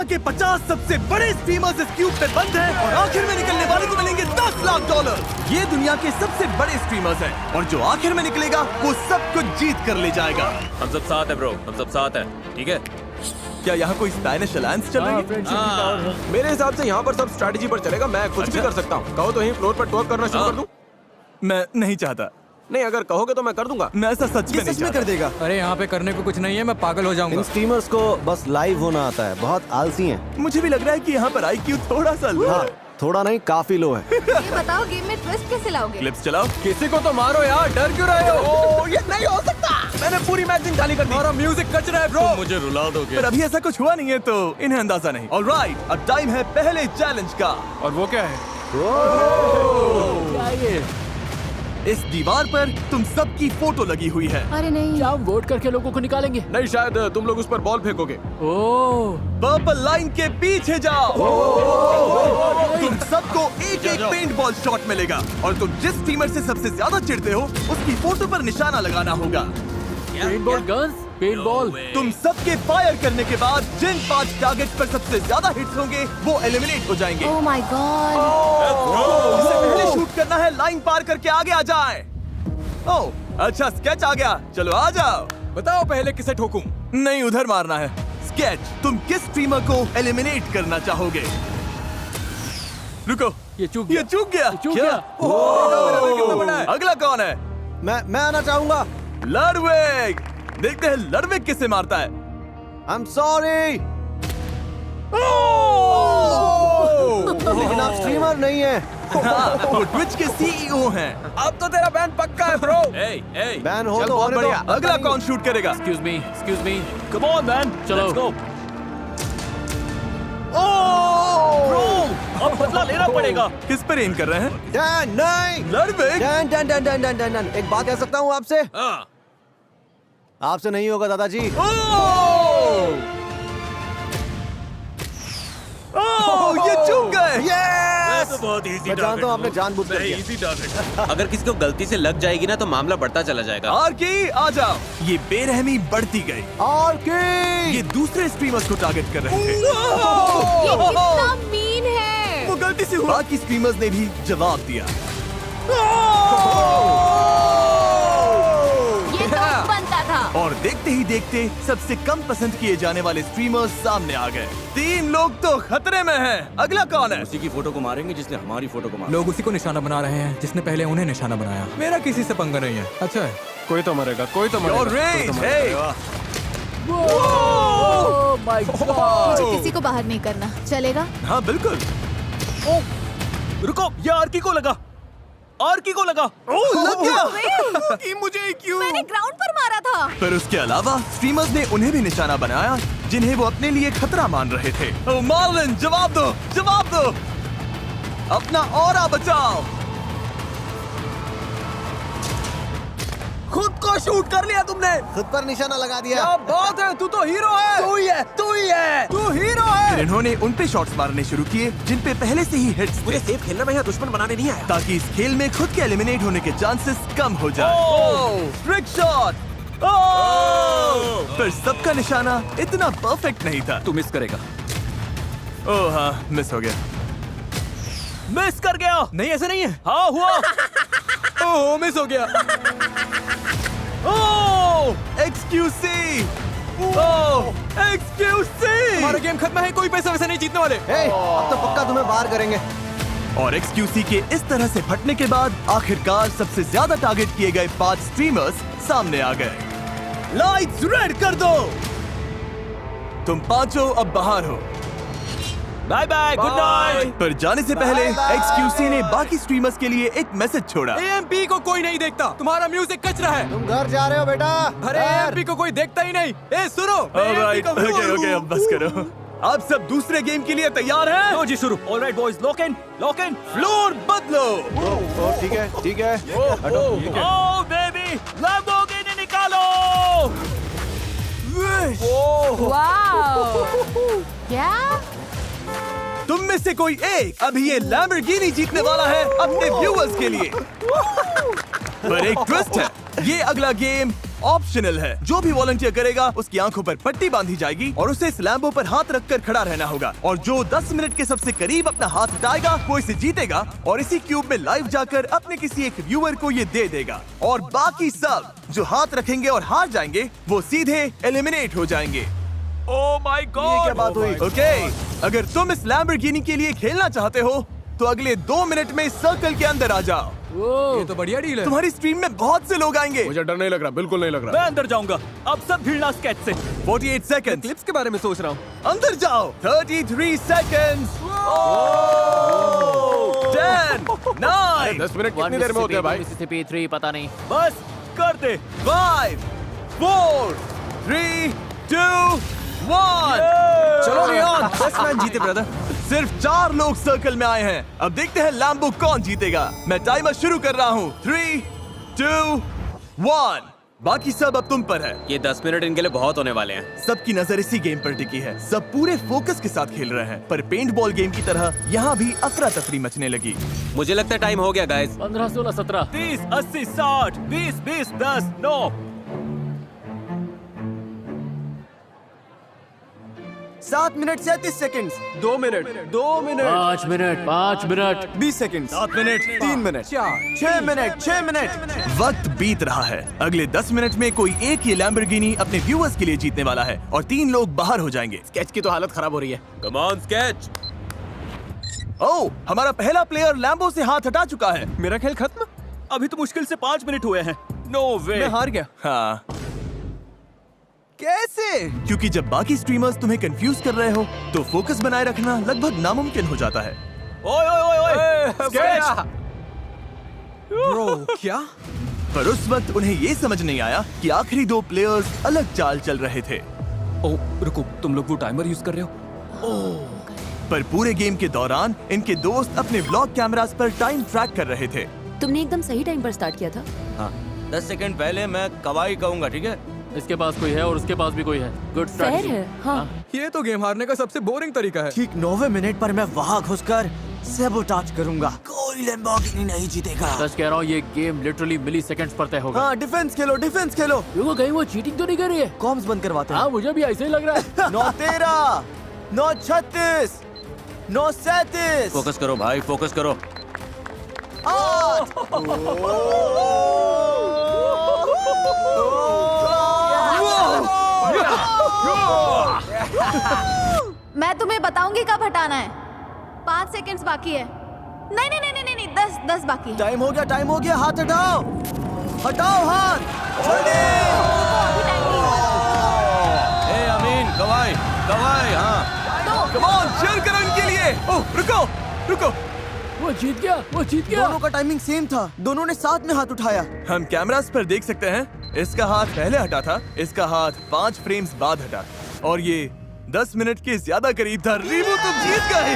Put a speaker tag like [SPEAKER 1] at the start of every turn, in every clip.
[SPEAKER 1] के 50 सबसे बड़े स्ट्रीमर्स इस क्यूब पे बंद हैं और आखिर में निकलने वाले को मिलेंगे $10 लाख। ये दुनिया के सबसे बड़े स्ट्रीमर्स हैं और जो आखिर में निकलेगा वो सब कुछ जीत कर ले जाएगा।
[SPEAKER 2] हम सब साथ है ब्रो, हम सब साथ है, ठीक है?
[SPEAKER 1] क्या यहाँ कोई स्पेनिश अलायंस चल रही है?
[SPEAKER 3] मेरे हिसाब से यहाँ पर सब स्ट्रैटेजी पर चलेगा। मैं कुछ भी कर सकता हूँ। कहो तो यहीं फ्लोर पर टॉक करना शुरू कर दूँ?
[SPEAKER 1] मैं नहीं चाहता।
[SPEAKER 3] नहीं, अगर कहोगे तो मैं कर दूंगा।
[SPEAKER 1] मैं ऐसा सच में नहीं चाहता।
[SPEAKER 4] कर देगा।
[SPEAKER 5] अरे यहाँ पे करने को कुछ नहीं है, मैं पागल हो जाऊंगा।
[SPEAKER 4] इन स्ट्रीमर्स को बस लाइव होना आता है, बहुत आलसी हैं।
[SPEAKER 1] मुझे भी लग रहा है कि यहाँ पर IQ थोड़ा सा लो
[SPEAKER 4] हाँ,
[SPEAKER 1] है।
[SPEAKER 4] थोड़ा नहीं, काफी लो है।
[SPEAKER 6] ये बताओ गेम में ट्विस्ट कैसे लाओगे?
[SPEAKER 1] क्लिप्स चलाओ।
[SPEAKER 3] किसी को तो मारो यार, डर क्यों रहे हो? ये नहीं हो सकता। मैंने पूरी मैचिंग खाली कर दी।
[SPEAKER 5] हमारा म्यूजिक कच रहा है ब्रो।
[SPEAKER 2] मुझे रुला दोगे?
[SPEAKER 1] पर अभी ऐसा कुछ हुआ नहीं है तो इन्हें अंदाजा नहीं। ऑलराइट, अब टाइम है पहले चैलेंज का।
[SPEAKER 5] और वो क्या है?
[SPEAKER 1] इस दीवार पर तुम सबकी फोटो लगी हुई है।
[SPEAKER 6] अरे नहीं,
[SPEAKER 7] क्या हम वोट करके लोगों को निकालेंगे?
[SPEAKER 3] नहीं, शायद तुम लोग उस पर बॉल फेंकोगे।
[SPEAKER 7] ओह,
[SPEAKER 1] पर्पल लाइन के पीछे जाओ। तुम सबको एक एक पेंट बॉल शॉट मिलेगा और तुम जिस टीमर से सबसे ज्यादा चिढ़ते हो उसकी फोटो पर निशाना लगाना होगा।
[SPEAKER 7] Paintball guns, paintball.
[SPEAKER 1] तुम सबके फायर करने के बाद जिन 5 टारगेट पर सबसे ज्यादा हिट्स होंगे वो एलिमिनेट हो जाएंगे।
[SPEAKER 6] Oh my God.
[SPEAKER 1] इससे पहले शूट करना है, लाइन पार करके आगे आ जाए। ओह अच्छा, स्केच आ गया, चलो आ जाओ।
[SPEAKER 5] बताओ पहले किसे ठोकूं?
[SPEAKER 1] नहीं, उधर मारना है। स्केच, तुम किस स्ट्रीमर को एलिमिनेट करना चाहोगे? रुको,
[SPEAKER 7] ये चूक
[SPEAKER 1] ये चूक गया।
[SPEAKER 7] चूक
[SPEAKER 1] क्या?
[SPEAKER 7] गया।
[SPEAKER 1] ओह, कितना बड़ा है? अगला कौन है?
[SPEAKER 4] मैं आना चाहूंगा।
[SPEAKER 1] लडविग। देखते हैं लडविग किसे मारता है।
[SPEAKER 4] आई एम सॉरी, लेकिन आप स्ट्रीमर नहीं है।
[SPEAKER 1] हाँ, वो ट्विच के CEO हैं।
[SPEAKER 3] अब तो तेरा बैन पक्का है ब्रो।
[SPEAKER 4] बैन हो
[SPEAKER 3] चल,
[SPEAKER 4] तो
[SPEAKER 3] बहुत
[SPEAKER 4] होने दो।
[SPEAKER 3] बढ़िया।
[SPEAKER 1] अगला कौन शूट करेगा?
[SPEAKER 7] Excuse me. Come on man, चलो।
[SPEAKER 2] अब बदला लेना पड़ेगा।
[SPEAKER 1] किस पर एम कर रहे हैं?
[SPEAKER 4] डैन नहीं।
[SPEAKER 1] Ludwig.
[SPEAKER 4] Dan Dan Dan Dan Dan Dan Dan. एक बात कह सकता हूँ आपसे?
[SPEAKER 2] हाँ।
[SPEAKER 4] आपसे नहीं होगा दादाजी।
[SPEAKER 1] ये चूक गए।
[SPEAKER 4] यस!
[SPEAKER 2] तो बहुत इजी
[SPEAKER 4] मैं जानता हूँ आपने जानबूझकर किया।
[SPEAKER 2] Easy target. अगर किसी को गलती से लग जाएगी ना तो मामला बढ़ता चला जाएगा।
[SPEAKER 1] और की आ जाओ। ये बेरहमी बढ़ती गई।
[SPEAKER 4] और की
[SPEAKER 1] ये दूसरे स्ट्रीमर्स को टारगेट कर रहे थे।
[SPEAKER 6] ये कितना मीन है।
[SPEAKER 1] वो गलती से हुआ। बाकी स्ट्रीमर्स ने भी जवाब दिया।
[SPEAKER 6] ये तो बनता था।
[SPEAKER 1] और देखते ही देखते सबसे कम पसंद किए जाने वाले स्ट्रीमर्स सामने आ गए। 3 लोग तो खतरे में हैं। अगला कौन है?
[SPEAKER 2] उसी की फोटो को मारेंगे जिसने हमारी फोटो को मारा।
[SPEAKER 5] लोग उसी को निशाना बना रहे हैं जिसने पहले उन्हें निशाना बनाया। मेरा किसी से पंगा नहीं है। अच्छा है।
[SPEAKER 3] कोई तो मरेगा, कोई तो
[SPEAKER 1] Your
[SPEAKER 3] मरेगा।
[SPEAKER 1] rage, hey!
[SPEAKER 7] Oh my God.
[SPEAKER 6] मुझे किसी को बाहर नहीं करना, चलेगा?
[SPEAKER 1] हाँ बिल्कुल।
[SPEAKER 2] रुको, ये आर्की को लगा। आर्की को लगा।
[SPEAKER 1] लग गया। कि मुझे क्यों?
[SPEAKER 6] मैंने ग्राउंड पर मारा था।
[SPEAKER 1] पर उसके अलावा स्ट्रीमर्स ने उन्हें भी निशाना बनाया जिन्हें वो अपने लिए खतरा मान रहे थे। ओह मार्लिन, जवाब दो, जवाब दो। अपना ऑरा बचाओ।
[SPEAKER 3] खुद को शूट कर लिया तुमने।
[SPEAKER 4] खुद पर निशाना लगा दिया।
[SPEAKER 3] क्या बात है, तू तो हीरो है। तू ही है, तू ही है, तू हीरो है।
[SPEAKER 1] फिर इन्होंने उन पे शॉट्स मारने शुरू किए जिन पे पहले से ही हिट्स थे,
[SPEAKER 3] मुझे सेफ खेलना, मैं यहाँ दुश्मन बनाने नहीं आया।
[SPEAKER 1] ताकि इस खेल में खुद के एलिमिनेट होने के चांसेस कम हो जाए। Trick shot. पर सबका निशाना इतना परफेक्ट नहीं था।
[SPEAKER 2] तू मिस करेगा।
[SPEAKER 1] ओह हाँ, मिस हो गया।
[SPEAKER 2] मिस कर गया।
[SPEAKER 5] नहीं ऐसा नहीं है।
[SPEAKER 2] हाँ हुआ।
[SPEAKER 5] ओह मिस हो गया।
[SPEAKER 1] ओह एक्सक्यूसी। ओह एक्सक्यूसी।
[SPEAKER 5] हमारा गेम खत्म है, कोई पैसा वैसा नहीं जीतने वाले।
[SPEAKER 4] हे, अब तो पक्का तुम्हें बाहर करेंगे।
[SPEAKER 1] और एक्सक्यूसी के इस तरह से फटने के बाद आखिरकार सबसे ज्यादा टारगेट किए गए 5 स्ट्रीमर्स सामने आ गए। लाइट्स रेड कर दो। तुम पांचों अब बाहर हो।
[SPEAKER 2] Bye bye, good night.
[SPEAKER 1] पर जाने से पहले
[SPEAKER 4] Bye bye.
[SPEAKER 1] एक्सक्यूसी ने बाकी स्ट्रीमर्स के लिए एक मैसेज छोड़ा।
[SPEAKER 5] AMP को कोई नहीं देखता, तुम्हारा म्यूजिक कच रहा है।
[SPEAKER 4] तुम घर जा रहे हो बेटा।
[SPEAKER 5] अरे
[SPEAKER 4] घर।
[SPEAKER 5] AMP को कोई देखता ही नहीं। ए सुनो,
[SPEAKER 1] ऑलराइट,
[SPEAKER 5] AMP को-
[SPEAKER 1] ओके अब बस करो। आप सब दूसरे गेम के लिए तैयार हैं?
[SPEAKER 2] लो जी शुरू। Alright boys, lock in, lock in.
[SPEAKER 1] Floor बदलो।
[SPEAKER 4] ओ, ठीक है, ठीक है। हटो।
[SPEAKER 2] ओह बेबी, लैम्बोर्गिनी निकालो।
[SPEAKER 6] वाओ। क्या?
[SPEAKER 1] तुम में से कोई एक अभी ये लैम्बोर्गिनी जीतने वाला है अपने व्यूअर्स के लिए। पर एक ट्विस्ट है, ये अगला गेम ऑप्शनल है। जो भी वॉलंटियर करेगा उसकी आंखों पर पट्टी बांधी जाएगी और उसे इस लैम्बो पर हाथ रखकर खड़ा रहना होगा, और जो 10 मिनट के सबसे करीब अपना हाथ हटाएगा वो इसे जीतेगा और इसी क्यूब में लाइव जाकर अपने किसी एक व्यूअर को ये दे देगा। और बाकी सब जो हाथ रखेंगे और हार जाएंगे वो सीधे एलिमिनेट हो जाएंगे।
[SPEAKER 3] ओह माय गॉड,
[SPEAKER 4] क्या बात हुई?
[SPEAKER 1] ओके, अगर तुम इस लैम्बोर्गिनी के लिए खेलना चाहते हो तो अगले 2 मिनट में सर्कल के अंदर आ जाओ।
[SPEAKER 5] ये तो बढ़िया डील है।
[SPEAKER 1] तुम्हारी स्ट्रीम में बहुत से लोग आएंगे।
[SPEAKER 3] मुझे डर नहीं लग रहा, बिल्कुल नहीं लग रहा।
[SPEAKER 8] मैं अंदर जाऊंगा, अब सब भिड़ना स्केच से।
[SPEAKER 1] 48 सेकंड्स।
[SPEAKER 3] क्लिप्स के बारे में सोच रहा हूँ।
[SPEAKER 1] अंदर जाओ। 33 सेकंड्स। 10 9
[SPEAKER 3] 10 मिनट कितनी देर में होते हैं भाई?
[SPEAKER 7] मिसिसिपी 3 पता नहीं।
[SPEAKER 8] बस कर दे।
[SPEAKER 1] 5 4 3 2 1।
[SPEAKER 3] चलो रियान, 10 मैच जीते ब्रदर।
[SPEAKER 1] सिर्फ 4 लोग सर्कल में आए हैं। अब देखते हैं लैम्बो कौन जीतेगा। मैं टाइमर शुरू कर रहा हूँ। 3 2 1। बाकी सब अब तुम पर है।
[SPEAKER 2] ये 10 मिनट इनके लिए बहुत होने वाले हैं।
[SPEAKER 1] सबकी नजर इसी गेम पर टिकी है। सब पूरे फोकस के साथ खेल रहे हैं, पर पेंट बॉल गेम की तरह यहाँ भी अफरा तफरी मचने लगी।
[SPEAKER 2] मुझे लगता है टाइम हो गया guys.
[SPEAKER 7] 15, 16, 17।
[SPEAKER 8] 30 80 60 20 20 10 9।
[SPEAKER 4] 7 minute 37 seconds.
[SPEAKER 3] 2 minute 2 minute
[SPEAKER 7] 5 minute 5 minute
[SPEAKER 4] 20 seconds.
[SPEAKER 1] 7 minute
[SPEAKER 4] 3 minute 6 minute 6 minute.
[SPEAKER 1] वक्त बीत रहा है। अगले 10 मिनट में कोई एक ये लैम्बोर्गिनी अपने व्यूअर्स के लिए जीतने वाला है और 3 लोग बाहर हो जाएंगे।
[SPEAKER 3] स्केच की तो हालत खराब हो रही है।
[SPEAKER 2] Come on sketch.
[SPEAKER 1] ओह, हमारा पहला प्लेयर लैम्बो से हाथ हटा चुका है।
[SPEAKER 3] मेरा खेल खत्म।
[SPEAKER 8] अभी तो मुश्किल से 5 मिनट हुए हैं। नो वे।
[SPEAKER 3] मैं हार गया।
[SPEAKER 1] हाँ,
[SPEAKER 3] कैसे?
[SPEAKER 1] क्योंकि जब बाकी स्ट्रीमर्स तुम्हें कंफ्यूज कर रहे हो तो फोकस बनाए रखना लगभग नामुमकिन हो जाता है।
[SPEAKER 8] ओए ओए ओए ओए।
[SPEAKER 3] स्केच। ब्रो क्या?
[SPEAKER 1] पर उस वक्त उन्हें ये समझ नहीं आया कि आखिरी 2 प्लेयर्स अलग चाल चल रहे थे।
[SPEAKER 8] ओह रुको, तुम लोग वो टाइमर यूज कर रहे हो?
[SPEAKER 1] पर पूरे गेम के दौरान इनके दोस्त अपने व्लॉग कैमरास पर टाइम ट्रैक कर रहे थे।
[SPEAKER 9] तुमने एकदम सही टाइम पर स्टार्ट किया था।
[SPEAKER 8] हाँ, 10 सेकंड पहले मैं कवाई कहूंगा, ठीक है?
[SPEAKER 7] इसके पास कोई है और उसके पास भी कोई है। Good
[SPEAKER 9] fair
[SPEAKER 7] strategy.
[SPEAKER 9] है। हाँ।
[SPEAKER 5] ये तो गेम हारने का सबसे बोरिंग तरीका है।
[SPEAKER 4] ठीक 9वें मिनट पर मैं वहाँ घुसकर सैबोटाज करूंगा। कोई लैम्बोर्गिनी नहीं जीतेगा।
[SPEAKER 7] सच कह रहा हूँ, ये गेम लिटरली मिली सेकंड्स पर तय होगा।
[SPEAKER 4] हाँ, डिफेंस खेलो, डिफेंस खेलो।
[SPEAKER 7] रुको, कहीं वो चीटिंग तो नहीं कर रही है?
[SPEAKER 4] कॉम्स बंद करवाते हैं।
[SPEAKER 7] हाँ, मुझे भी ऐसे ही लग रहा है।
[SPEAKER 4] 9-13 9-36 9-37।
[SPEAKER 2] फोकस करो भाई, फोकस करो।
[SPEAKER 4] 8
[SPEAKER 6] मैं तुम्हें बताऊंगी कब हटाना है। 5 सेकंड्स बाकी है। नहीं नहीं नहीं नहीं नहीं 10 बाकी है।
[SPEAKER 4] टाइम हो गया, टाइम हो गया। हाथ हटाओ, हटाओ हाथ। जल्दी।
[SPEAKER 8] ए अमीन, कवाई कवाई। हाँ,
[SPEAKER 1] कम ऑन, चीयर करो इनके लिए। ओह, रुको रुको।
[SPEAKER 7] वो जीत गया, वो जीत गया।
[SPEAKER 4] दोनों का टाइमिंग सेम था। दोनों ने साथ में हाथ उठाया।
[SPEAKER 1] हम कैमरास पर देख सकते हैं, इसका हाथ पहले हटा था, इसका हाथ 5 फ्रेम्स बाद हटा, और ये 10 मिनट के ज्यादा करीब था। रीबू तुम जीत गए।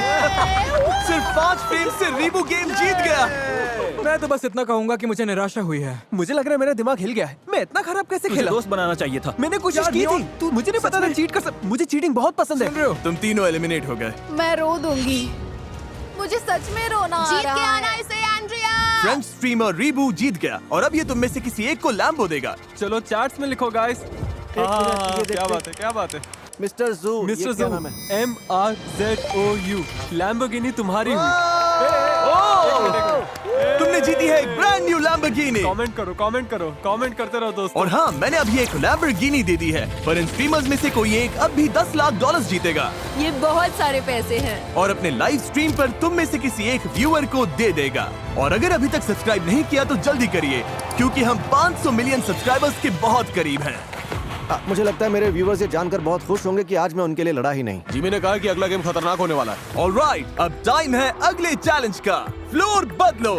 [SPEAKER 1] सिर्फ 5 फ्रेम से रीबू गेम जीत गया।
[SPEAKER 5] मैं तो बस इतना कहूंगा कि मुझे निराशा हुई है।
[SPEAKER 3] मुझे लग रहा है मेरा दिमाग हिल गया है। मैं इतना खराब कैसे
[SPEAKER 8] तुझे
[SPEAKER 3] खेला?
[SPEAKER 8] दोस्त बनाना चाहिए था।
[SPEAKER 3] मैंने कोशिश
[SPEAKER 5] यार,
[SPEAKER 3] की थी।
[SPEAKER 5] नियॉन,
[SPEAKER 3] तू मुझे नहीं पता था चीट कर मुझे चीटिंग बहुत पसंद है।
[SPEAKER 5] सुन रहे हो?
[SPEAKER 1] तुम तीनों एलिमिनेट हो गए।
[SPEAKER 6] मैं रो दूंगी। मुझे सच में रोना आ रहा है। जीत के आना इसे एंड्रिया।
[SPEAKER 1] फ्रेंच स्ट्रीमर रीबू जीत गया और अब ये तुम में से किसी एक को लैम्बो देगा।
[SPEAKER 3] चलो चार्ट्स में लिखो गाइस। क्या बात है, क्या बात है?
[SPEAKER 4] मिस्टर जू,
[SPEAKER 3] मिस्टर
[SPEAKER 4] ये क्या
[SPEAKER 3] जू,
[SPEAKER 4] नाम है?
[SPEAKER 3] MRZOU। लैम्बोर्गिनी तुम्हारी हुई।
[SPEAKER 1] तुमने जीती है एक ब्रांड न्यू लैम्बोर्गिनी।
[SPEAKER 3] कमेंट करो, कमेंट करो, कमेंट करते रहो दोस्तों।
[SPEAKER 1] और हाँ, मैंने अभी एक लैम्बोर्गिनी दे दी है, पर इन स्ट्रीमर्स में से कोई एक अब भी $10 लाख जीतेगा
[SPEAKER 9] ये बहुत सारे पैसे हैं।
[SPEAKER 1] और अपने लाइव स्ट्रीम पर तुम में से किसी एक व्यूअर को दे देगा। और अगर अभी तक सब्सक्राइब नहीं किया तो जल्दी करिए, क्योंकि हम 500 मिलियन सब्सक्राइबर्स के बहुत करीब हैं।
[SPEAKER 4] मुझे लगता है मेरे व्यूवर्स ये जानकर बहुत खुश होंगे कि आज मैं उनके लिए लड़ा ही नहीं।
[SPEAKER 3] जिमी ने कहा कि अगला गेम खतरनाक होने वाला है।
[SPEAKER 1] ऑलराइट, अब टाइम है अगले चैलेंज का। फ्लोर बदलो।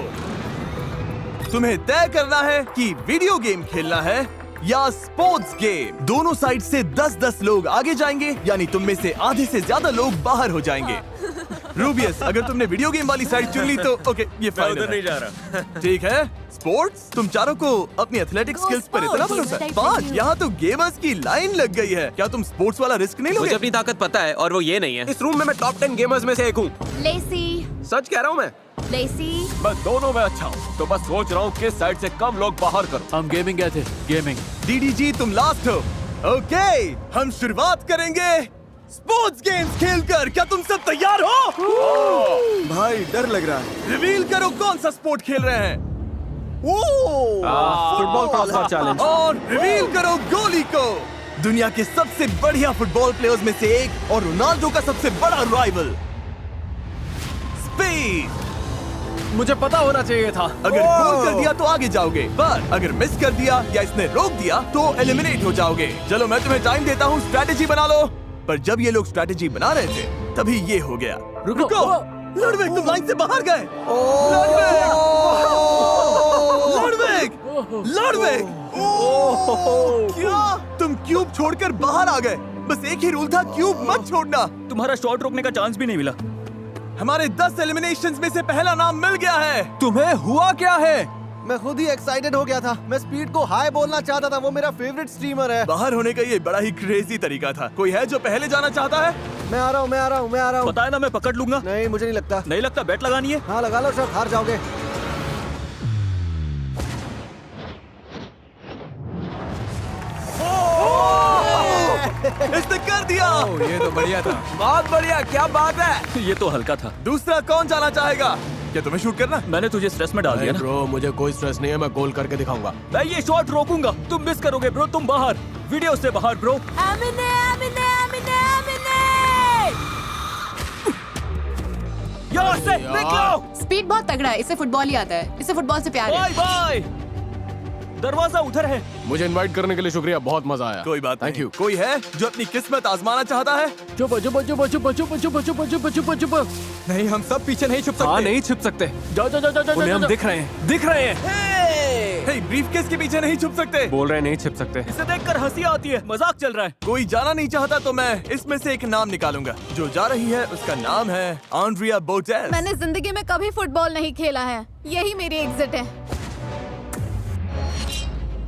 [SPEAKER 1] तुम्हें तय करना है कि वीडियो गेम खेलना है या स्पोर्ट्स गेम। दोनों साइड से 10-10 लोग आगे जाएंगे, यानी तुम में से आधे से ज्यादा लोग बाहर हो जाएंगे। रूबियस, अगर तुमने वीडियो गेम वाली साइड चुन ली तो ओके, ये
[SPEAKER 2] मैं
[SPEAKER 1] फाइनल
[SPEAKER 2] उधर
[SPEAKER 1] है।
[SPEAKER 2] नहीं जा रहा।
[SPEAKER 1] ठीक है। स्पोर्ट्स, तुम चारों को अपनी एथलेटिक स्किल्स पर इतना भरोसा है। 5, यहाँ तो गेमर्स की लाइन लग गई है। क्या तुम स्पोर्ट्स वाला रिस्क नहीं
[SPEAKER 2] मुझे
[SPEAKER 1] लोगे?
[SPEAKER 2] अपनी ताकत पता है और वो ये नहीं है।
[SPEAKER 3] इस रूम में मैं टॉप 10 गेमर्स में से एक हूँ।
[SPEAKER 6] लेसी।
[SPEAKER 3] सच कह रहा हूँ मैं।
[SPEAKER 6] लेसी
[SPEAKER 8] मैं दोनों में अच्छा हूँ, तो बस सोच रहा हूँ किस साइड से कम लोग बाहर करूँ।
[SPEAKER 7] हम गेमिंग गए थे, गेमिंग।
[SPEAKER 1] डीडीजी तुम लास्ट हो। ओके, हम शुरुआत करेंगे स्पोर्ट्स गेम्स खेलकर। क्या तुम सब तैयार हो?
[SPEAKER 3] भाई डर लग रहा है।
[SPEAKER 1] रिवील करो कौन सा स्पोर्ट खेल रहे हैं।
[SPEAKER 8] Football crossbar challenge.
[SPEAKER 1] और रिवील करो गोली को। दुनिया के सबसे बढ़िया फुटबॉल प्लेयर्स में से एक और रोनाल्डो का सबसे बड़ा राइवल। स्पीड।
[SPEAKER 8] मुझे पता होना चाहिए था।
[SPEAKER 1] अगर गोल कर दिया तो आगे जाओगे, पर अगर मिस कर दिया या इसने रोक दिया तो एलिमिनेट हो जाओगे। चलो मैं तुम्हें टाइम देता हूँ, स्ट्रैटेजी बना लो। पर जब ये लोग स्ट्रैटेजी बना रहे थे तभी ये हो गया। रुको, लुडविग तुम लाइन से बाहर गए। लुडविग, क्या तुम क्यूब छोड़कर बाहर आ गए? बस एक ही रूल था, क्यूब मत छोड़ना।
[SPEAKER 8] तुम्हारा शॉट रोकने का चांस भी नहीं मिला।
[SPEAKER 1] हमारे 10 एलिमिनेशंस में से पहला नाम मिल गया है।
[SPEAKER 3] तुम्हें हुआ क्या है? मैं खुद ही एक्साइटेड हो गया था। मैं स्पीड को हाय बोलना चाहता था, वो मेरा फेवरेट स्ट्रीमर है।
[SPEAKER 1] बाहर होने का ये बड़ा ही क्रेजी तरीका था। कोई है जो पहले जाना चाहता है?
[SPEAKER 3] मैं आ रहा हूँ।
[SPEAKER 8] पता है ना, मैं पकड़ लूंगा।
[SPEAKER 3] नहीं, मुझे नहीं लगता।
[SPEAKER 8] नहीं लगता? बैट लगानी है।
[SPEAKER 3] हाँ लगा लो, सब हार जाओगे।
[SPEAKER 1] इसने कर दिया।
[SPEAKER 5] ये तो बढ़िया था।
[SPEAKER 3] बहुत बढ़िया, क्या बात है।
[SPEAKER 8] ये तो हल्का था।
[SPEAKER 1] दूसरा कौन जाना चाहेगा? क्या तुम्हें शूट करना?
[SPEAKER 8] मैंने तुझे स्ट्रेस में डाल दिया ना।
[SPEAKER 3] ब्रो मुझे कोई स्ट्रेस नहीं है, मैं गोल करके दिखाऊंगा।
[SPEAKER 8] मैं ये शॉट रोकूंगा। तुम मिस करोगे ब्रो, तुम बाहर, वीडियो से बाहर ब्रो। यहाँ से निकलो।
[SPEAKER 9] स्पीड बहुत तगड़ा है, इसे फुटबॉल ही आता है, इसे फुटबॉल से प्यार
[SPEAKER 8] बाय
[SPEAKER 9] है।
[SPEAKER 8] बाय। दरवाजा उधर है।
[SPEAKER 3] मुझे इनवाइट करने के लिए शुक्रिया, बहुत मजा आया।
[SPEAKER 1] कोई बात
[SPEAKER 3] थैंक
[SPEAKER 1] नहीं।
[SPEAKER 3] यू।
[SPEAKER 1] कोई है जो अपनी किस्मत आजमाना चाहता है?
[SPEAKER 7] चुप चुप चुप चुप चुप चुप चुप चुप चुप चुप।
[SPEAKER 5] नहीं, हम सब पीछे नहीं छुप सकते।
[SPEAKER 8] हाँ, नहीं छिप सकते।
[SPEAKER 7] जाओ जाओ जाओ जाओ।
[SPEAKER 8] उन्हें हम दिख रहे हैं, दिख रहे हैं।
[SPEAKER 1] हे, ब्रीफकेस के पीछे नहीं छुप सकते।
[SPEAKER 8] बोल रहे हैं नहीं छिप सकते। इसे देखकर हंसी आती है, मजाक चल रहा है।
[SPEAKER 1] कोई जाना नहीं चाहता तो मैं इसमें से एक नाम निकालूंगा। जो जा रही है उसका नाम है आंड्रिया बोटेस।
[SPEAKER 6] मैंने जिंदगी में कभी फुटबॉल नहीं खेला है, यही मेरी एग्जिट है।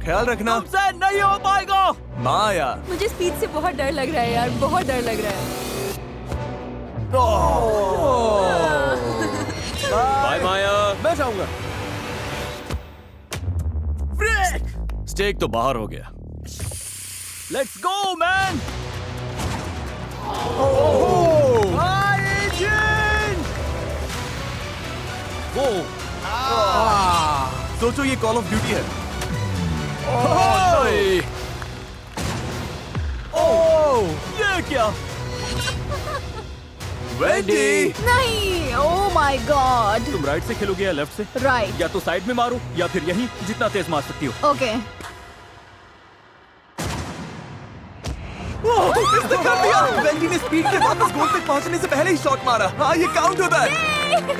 [SPEAKER 1] ख्याल रखना।
[SPEAKER 8] तुमसे नहीं हो पाएगा।
[SPEAKER 1] माया।
[SPEAKER 9] मुझे स्पीड से बहुत डर लग रहा है यार, बहुत डर लग रहा है।
[SPEAKER 8] बाय माया।
[SPEAKER 3] मैं जाऊंगा।
[SPEAKER 8] स्टेक तो बाहर हो गया। Let's go man. वो
[SPEAKER 1] सोचो ये कॉल ऑफ ड्यूटी है।
[SPEAKER 8] नहीं। ये क्या?
[SPEAKER 1] वेंडी।
[SPEAKER 6] नहीं, ओह माय गॉड।
[SPEAKER 8] तुम राइट से खेलोगे या लेफ्ट से?
[SPEAKER 6] राइट।
[SPEAKER 8] या तो साइड में मारो या फिर यहीं, जितना तेज मार सकती हो।
[SPEAKER 6] ओके।
[SPEAKER 1] इसने कर दिया। वेंडी ने स्पीड के वापस गोल तक पहुंचने से पहले ही शॉट मारा। हाँ, ये काउंट होता है।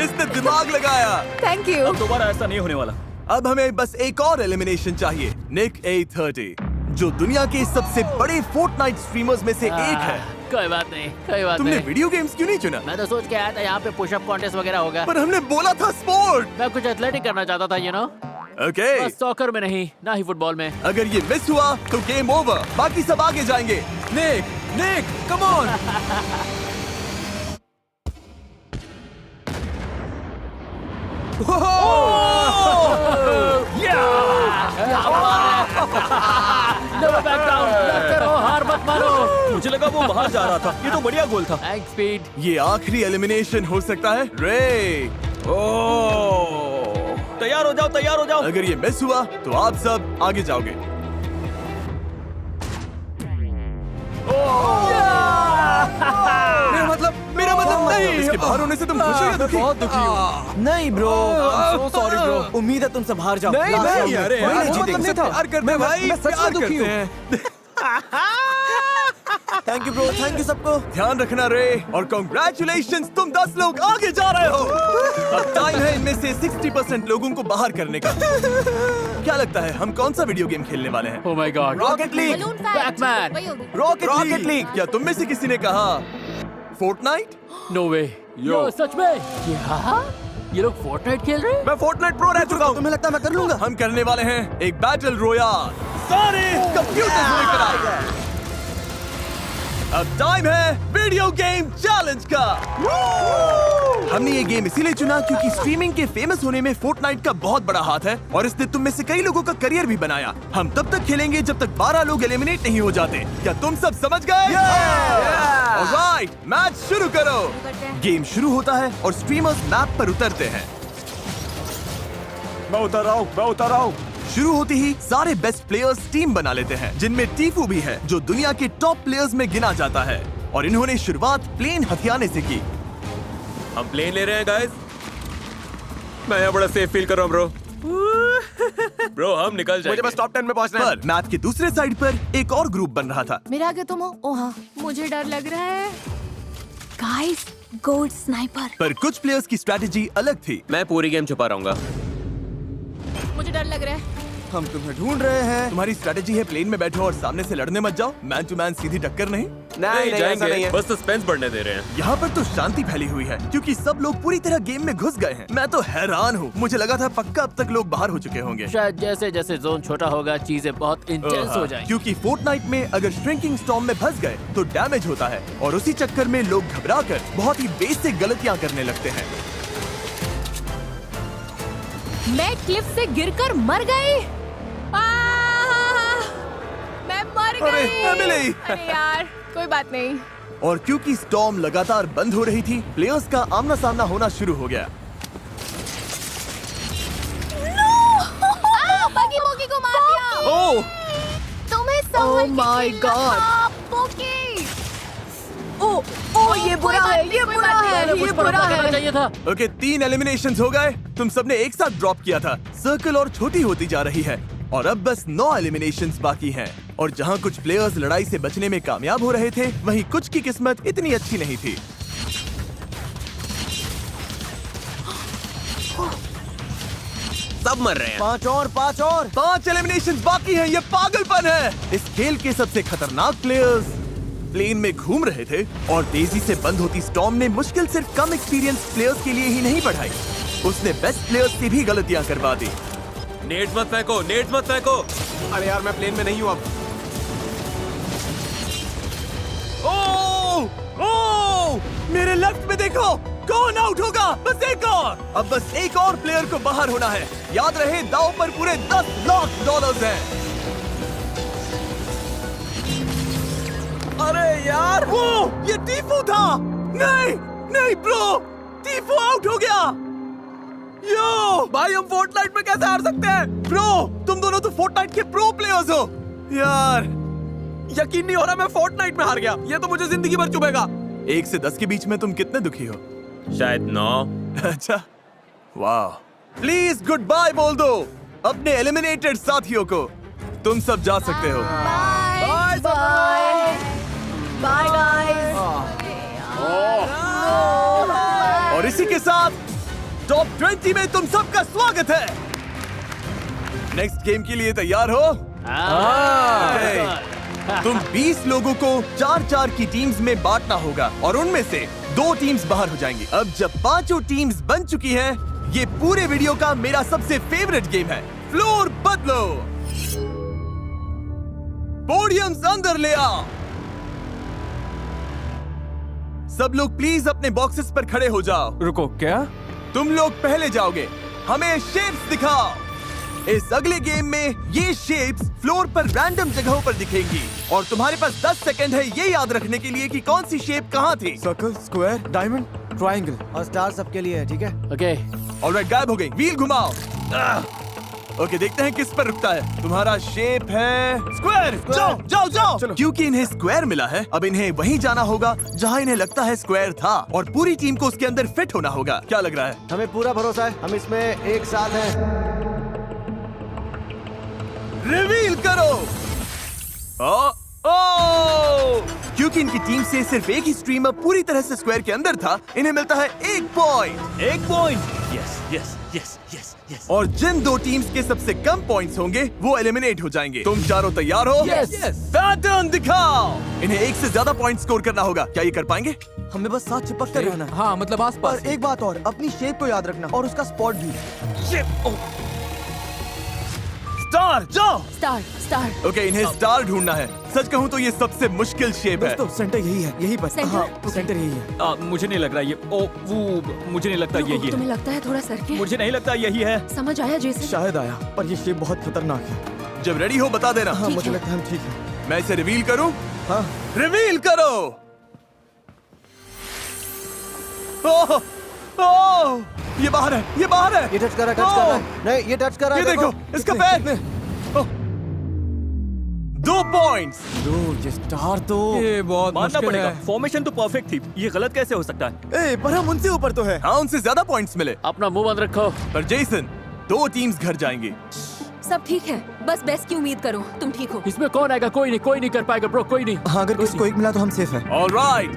[SPEAKER 1] इसने दिमाग लगाया।
[SPEAKER 6] Thank you.
[SPEAKER 8] अब दोबारा ऐसा नहीं होने वाला।
[SPEAKER 1] अब हमें बस एक और एलिमिनेशन चाहिए। निक A30, जो दुनिया के सबसे बड़े फोर्टनाइट स्ट्रीमर्स में से एक है।
[SPEAKER 7] कोई बात नहीं, कोई बात
[SPEAKER 1] तुमने
[SPEAKER 7] नहीं।
[SPEAKER 1] वीडियो गेम्स क्यों नहीं चुना?
[SPEAKER 7] मैं तो सोच के आया था यहाँ पे पुशअप कॉन्टेस्ट वगैरह होगा।
[SPEAKER 1] पर हमने बोला था स्पोर्ट।
[SPEAKER 7] मैं कुछ एथलेटिक करना चाहता था, यू नो।
[SPEAKER 1] ओके,
[SPEAKER 7] बस सॉकर में नहीं, ना ही फुटबॉल में।
[SPEAKER 1] अगर ये मिस हुआ तो गेम ओवर। बाकी सब आगे जाएंगे। Nick, come on.
[SPEAKER 7] Never back down, लड़ते रहो, हार मत मानो।
[SPEAKER 8] मुझे लगा वो बाहर जा रहा था। ये तो बढ़िया गोल था।
[SPEAKER 7] Thanks speed.
[SPEAKER 1] ये आखिरी एलिमिनेशन हो सकता है। रे,
[SPEAKER 8] तैयार हो जाओ, तैयार हो जाओ।
[SPEAKER 1] अगर ये मिस हुआ तो आप सब आगे जाओगे। मेरा मतलब नहीं। इसके बाहर होने से तुम खुश हो या दुखी?
[SPEAKER 3] बहुत दुखी हूँ। नहीं ब्रो, सो सॉरी ब्रो। उम्मीद है तुम सब हार जाओ।
[SPEAKER 1] नहीं, नहीं, अरे यार,
[SPEAKER 3] नहीं
[SPEAKER 1] जीतेंगे।
[SPEAKER 3] जीतेंगे।
[SPEAKER 1] प्यार करते हैं भाई,
[SPEAKER 3] मैं सच
[SPEAKER 1] प्यार
[SPEAKER 3] में दुखी
[SPEAKER 1] करते
[SPEAKER 3] हूँ।
[SPEAKER 1] हैं।
[SPEAKER 3] Thank you bro, thank you सबको।
[SPEAKER 1] ध्यान रखना रे, और कांग्रेचुलेशंस, तुम 10 लोग आगे जा रहे हो। अब टाइम है इनमें से 60% लोगों को बाहर करने का। क्या लगता है हम कौन सा वीडियो गेम खेलने वाले हैं?
[SPEAKER 7] Oh my God.
[SPEAKER 1] Rocket league.
[SPEAKER 6] Balloon fight.
[SPEAKER 7] Batman.
[SPEAKER 6] वही होगी।
[SPEAKER 1] Rocket league. क्या तुम में से किसी ने कहा फोर्टनाइट?
[SPEAKER 7] No way. यो सच में? क्या? ये लोग फोर्टनाइट खेल रहे हैं?
[SPEAKER 1] मैं फोर्टनाइट प्रो रह चुका हूँ।
[SPEAKER 3] तुम्हें लगता है मैं कर लूंगा?
[SPEAKER 1] हम करने वाले हैं एक बैटल रॉयल। सारे कंप्यूटर लेकर आए। अब टाइम है वीडियो गेम चैलेंज का। हमने ये गेम इसीलिए चुना क्योंकि स्ट्रीमिंग के फेमस होने में फोर्टनाइट का बहुत बड़ा हाथ है और इसने तुम में से कई लोगों का करियर भी बनाया। हम तब तक खेलेंगे जब तक 12 लोग एलिमिनेट नहीं हो जाते। क्या तुम सब समझ गए? ऑलराइट, मैच शुरू करो। गेम शुरू होता है और स्ट्रीमर्स मैप पर उतरते हैं।
[SPEAKER 8] मैं उतर रहा हूँ।
[SPEAKER 1] शुरू होते ही सारे बेस्ट प्लेयर्स टीम बना लेते हैं, जिनमें टीफू भी है जो दुनिया के टॉप प्लेयर्स में गिना जाता है। और इन्होंने शुरुआत प्लेन हथियाने से की।
[SPEAKER 2] हम प्लेन ले रहे हैं गाइस। मैं यहाँ बड़ा सेफ फील कर रहा हूँ ब्रो। ब्रो हम निकल जाएंगे।
[SPEAKER 3] मुझे बस टॉप 10 में पहुंचना है।
[SPEAKER 1] पर मैप के दूसरे साइड पर एक और ग्रुप बन रहा था।
[SPEAKER 9] मेरे आगे तुम हो। ओ हाँ, मुझे डर लग रहा है।
[SPEAKER 6] Guys, gold sniper.
[SPEAKER 1] पर कुछ प्लेयर्स की स्ट्रैटेजी अलग थी।
[SPEAKER 2] मैं पूरी गेम छुपा रहूंगा।
[SPEAKER 9] मुझे डर लग रहा है।
[SPEAKER 3] हम तुम्हें ढूंढ रहे हैं।
[SPEAKER 1] तुम्हारी स्ट्रैटेजी है प्लेन में बैठो और सामने से लड़ने मत जाओ। मैन टू मैन सीधी टक्कर नहीं।
[SPEAKER 2] नहीं
[SPEAKER 3] ऐसा
[SPEAKER 2] जाएंगे,
[SPEAKER 3] नहीं है।
[SPEAKER 2] बस सस्पेंस बढ़ने दे रहे हैं।
[SPEAKER 1] यहाँ पर तो शांति फैली हुई है क्योंकि सब लोग पूरी तरह गेम में घुस गए हैं। मैं तो हैरान हूँ। मुझे लगा था पक्का अब तक लोग बाहर हो चुके होंगे।
[SPEAKER 7] शायद जैसे जैसे जोन छोटा होगा चीजें बहुत इंटेंस हो जाएंगी।
[SPEAKER 1] क्योंकि फोर्टनाइट में अगर श्रिंकिंग स्टॉर्म में फंस गए तो डैमेज होता है और उसी चक्कर में लोग घबराकर बहुत ही बेसिक गलतियाँ करने लगते हैं।
[SPEAKER 9] मैं क्लिफ से गिरकर मर गई। मैं मर
[SPEAKER 1] अरे,
[SPEAKER 9] गई।
[SPEAKER 1] एमिली!
[SPEAKER 9] अरे यार, कोई बात नहीं।
[SPEAKER 1] और क्योंकि स्टॉर्म लगातार बंद हो रही थी, प्लेयर्स का आमना सामना होना शुरू हो गया।
[SPEAKER 6] बगी बोगी को मार दिया।
[SPEAKER 1] ओह!
[SPEAKER 6] तुम्हें
[SPEAKER 9] Oh my God!
[SPEAKER 6] बोगी।
[SPEAKER 9] ओ ये बुरा है, ये बुरा है, ये बुरा है।
[SPEAKER 7] चाहिए था।
[SPEAKER 1] ओके, 3 एलिमिनेशंस हो गए। तुम सबने एक साथ ड्रॉप किया था। सर्कल और छोटी होती जा रही है और अब बस 9 एलिमिनेशंस बाकी हैं। और जहां कुछ प्लेयर्स लड़ाई से बचने में कामयाब हो रहे थे, वहीं कुछ की किस्मत इतनी अच्छी नहीं थी।
[SPEAKER 2] सब मर रहे हैं।
[SPEAKER 1] 5 एलिमिनेशंस बाकी हैं। ये पागलपन है। इस खेल के सबसे खतरनाक प्लेयर्स प्लेन में घूम रहे थे और तेजी से बंद होती स्टॉर्म ने मुश्किल सिर्फ कम एक्सपीरियंस प्लेयर्स के लिए ही नहीं बढ़ाई, उसने बेस्ट प्लेयर्स से भी गलतियां करवा दी।
[SPEAKER 2] नेट मत फेंको, नेट मत फेंको।
[SPEAKER 3] अरे यार, मैं प्लेन में नहीं हूँ अब।
[SPEAKER 1] ओह! मेरे लेफ्ट में देखो, कौन आउट होगा? बस एक और। अब बस एक और प्लेयर को बाहर होना है। याद रहे, दांव पर पूरे $10 लाख हैं। अरे यार, वो ये टीफू था। नहीं नहीं ब्रो, टीफू आउट हो गया। यो भाई, हम फोर्टनाइट में कैसे हार सकते हैं? ब्रो, तुम दोनों तो फोर्टनाइट के प्रो प्लेयर्स हो। यार
[SPEAKER 2] यकीन नहीं हो रहा, मैं फोर्टनाइट में हार गया। ये तो मुझे जिंदगी भर चुभेगा।
[SPEAKER 1] 1 से 10 के बीच में तुम कितने दुखी हो?
[SPEAKER 2] शायद 9।
[SPEAKER 1] अच्छा, वाह। प्लीज गुड बाय बोल दो अपने एलिमिनेटेड साथियों को। तुम सब जा सकते हो।
[SPEAKER 6] Bye bye bye guys.
[SPEAKER 1] और इसी के साथ टॉप 20 में तुम सबका स्वागत है। नेक्स्ट गेम के लिए तैयार हो? Okay. तुम 20 लोगों को 4-4 की टीम्स में बांटना होगा और उनमें से 2 टीम्स बाहर हो जाएंगी। अब जब 5 टीम्स बन चुकी हैं, ये पूरे वीडियो का मेरा सबसे फेवरेट गेम है, फ्लोर बदलो। पोडियम्स अंदर ले आओ। सब लोग प्लीज अपने बॉक्सेस पर खड़े हो जाओ।
[SPEAKER 5] रुको, क्या?
[SPEAKER 1] तुम लोग पहले जाओगे। हमें शेप्स दिखाओ। इस अगले गेम में ये शेप्स फ्लोर पर रैंडम जगहों पर दिखेंगी और तुम्हारे पास 10 सेकंड है ये याद रखने के लिए कि कौन सी शेप कहाँ थी।
[SPEAKER 3] सर्कल, स्क्वायर, डायमंड, ट्रायंगल और स्टार सबके लिए है, ठीक है?
[SPEAKER 7] ओके।
[SPEAKER 1] ऑलराइट, गायब हो गई। व्हील घुमाओ। ओके, देखते हैं किस पर रुकता है। तुम्हारा शेप है स्क्वायर। जाओ जाओ जाओ। क्योंकि इन्हें स्क्वायर मिला है, अब इन्हें वहीं जाना होगा जहां इन्हें लगता है स्क्वायर था और पूरी टीम को उसके अंदर फिट होना होगा। क्या लग रहा है?
[SPEAKER 3] हमें पूरा भरोसा है, हम इसमें एक साथ हैं।
[SPEAKER 1] रिवील करो। ओ! क्योंकि इनकी टीम से सिर्फ एक ही स्ट्रीमर पूरी तरह से स्क्वायर के अंदर था, इन्हें मिलता है 1 point. 1 point.
[SPEAKER 8] Yes yes yes yes yes.
[SPEAKER 1] और जिन 2 टीम्स के सबसे कम पॉइंट्स होंगे वो एलिमिनेट हो जाएंगे। तुम चारों तैयार हो?
[SPEAKER 7] Yes.
[SPEAKER 1] पैटर्न दिखाओ। इन्हें 1 से ज्यादा पॉइंट स्कोर करना होगा। क्या ये कर पाएंगे?
[SPEAKER 3] हमें बस साथ चिपक कर रहना है।
[SPEAKER 5] हाँ, मतलब आसपास।
[SPEAKER 3] पर एक बात और, अपनी शेप को याद रखना और उसका स्पॉट भी।
[SPEAKER 1] स्टार्ट। स्टार जाओ।
[SPEAKER 9] स्टार स्टार
[SPEAKER 1] ओके, इन्हें स्टार ढूंढना है। सच कहूं तो ये सबसे मुश्किल शेप है।
[SPEAKER 4] दोस्तों सेंटर यही है, यही बस।
[SPEAKER 9] सेंटर?
[SPEAKER 4] हाँ, सेंटर यही है।
[SPEAKER 8] मुझे नहीं लग रहा ये मुझे नहीं लगता
[SPEAKER 9] रुको,
[SPEAKER 8] ये
[SPEAKER 9] तुम्हें लगता है थोड़ा सर के?
[SPEAKER 8] मुझे नहीं लगता यही है।
[SPEAKER 9] समझ आया जेसन?
[SPEAKER 4] शायद आया, पर ये शेप बहुत खतरनाक है।
[SPEAKER 1] जब रेडी हो बता देना।
[SPEAKER 4] हाँ,
[SPEAKER 9] ठीक
[SPEAKER 4] मुझे
[SPEAKER 9] है।
[SPEAKER 4] लगता है हम ठीक है।
[SPEAKER 1] मैं इसे रिवील करूं?
[SPEAKER 4] हाँ,
[SPEAKER 1] रिवील करो। ओह, ओह, ये बाहर है, ये बाहर है।
[SPEAKER 3] ये टच कर रहा है। नहीं, ये टच कर रहा है।
[SPEAKER 1] ये देखो, इसका पैर। ओह, 2 पॉइंट्स।
[SPEAKER 4] ये स्टार तो
[SPEAKER 5] ये बहुत
[SPEAKER 8] मानना
[SPEAKER 5] मुश्किल
[SPEAKER 8] पड़ेगा,
[SPEAKER 5] है।
[SPEAKER 8] फॉर्मेशन तो परफेक्ट थी, ये गलत कैसे हो सकता है?
[SPEAKER 4] पर हम उनसे ऊपर तो है।
[SPEAKER 1] हाँ, उनसे ज्यादा पॉइंट्स मिले।
[SPEAKER 7] अपना मुंह बंद रखो।
[SPEAKER 1] पर जेसन, 2 टीम्स घर जाएंगी।
[SPEAKER 9] सब ठीक है, बस बेस्ट की उम्मीद करो। तुम ठीक हो?
[SPEAKER 7] इसमें कौन आएगा? कोई नहीं कर पाएगा ब्रो, कोई नहीं।
[SPEAKER 4] हाँ, अगर किसी को एक मिला तो हम सेफ है।
[SPEAKER 1] ऑलराइट,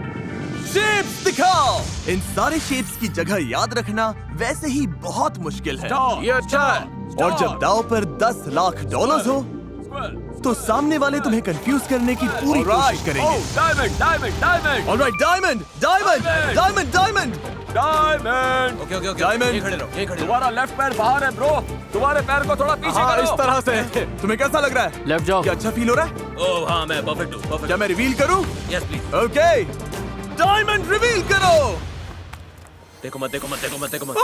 [SPEAKER 1] शेप्स दिखाओ। इन सारे शेप्स की जगह याद रखना वैसे ही बहुत मुश्किल है।
[SPEAKER 2] ये अच्छा है।
[SPEAKER 1] और जब दाव पर $10 लाख हो तो सामने वाले तुम्हें कंफ्यूज करने की पूरी कोशिश करेंगे।
[SPEAKER 2] Diamond diamond diamond
[SPEAKER 1] alright, diamond diamond diamond diamond
[SPEAKER 2] diamond.
[SPEAKER 8] Okay okay okay,
[SPEAKER 1] diamond.
[SPEAKER 8] यहीं खड़े रहो, यहीं खड़े रहो।
[SPEAKER 2] तुम्हारा लेफ्ट पैर बाहर है ब्रो, तुम्हारे पैर को थोड़ा पीछे
[SPEAKER 1] हाँ,
[SPEAKER 2] करो।
[SPEAKER 1] इस तरह से। तुम्हें कैसा लग रहा है?
[SPEAKER 7] लेफ्ट जाओ।
[SPEAKER 1] क्या अच्छा फील हो रहा है?
[SPEAKER 8] ओह हाँ, मैं परफेक्ट हूँ,
[SPEAKER 1] क्या मैं रिवील करूं?
[SPEAKER 8] Yes please.
[SPEAKER 1] Okay, diamond reveal करो।
[SPEAKER 8] देखो मत देखो मत देखो मत देखो मत।
[SPEAKER 1] ओ,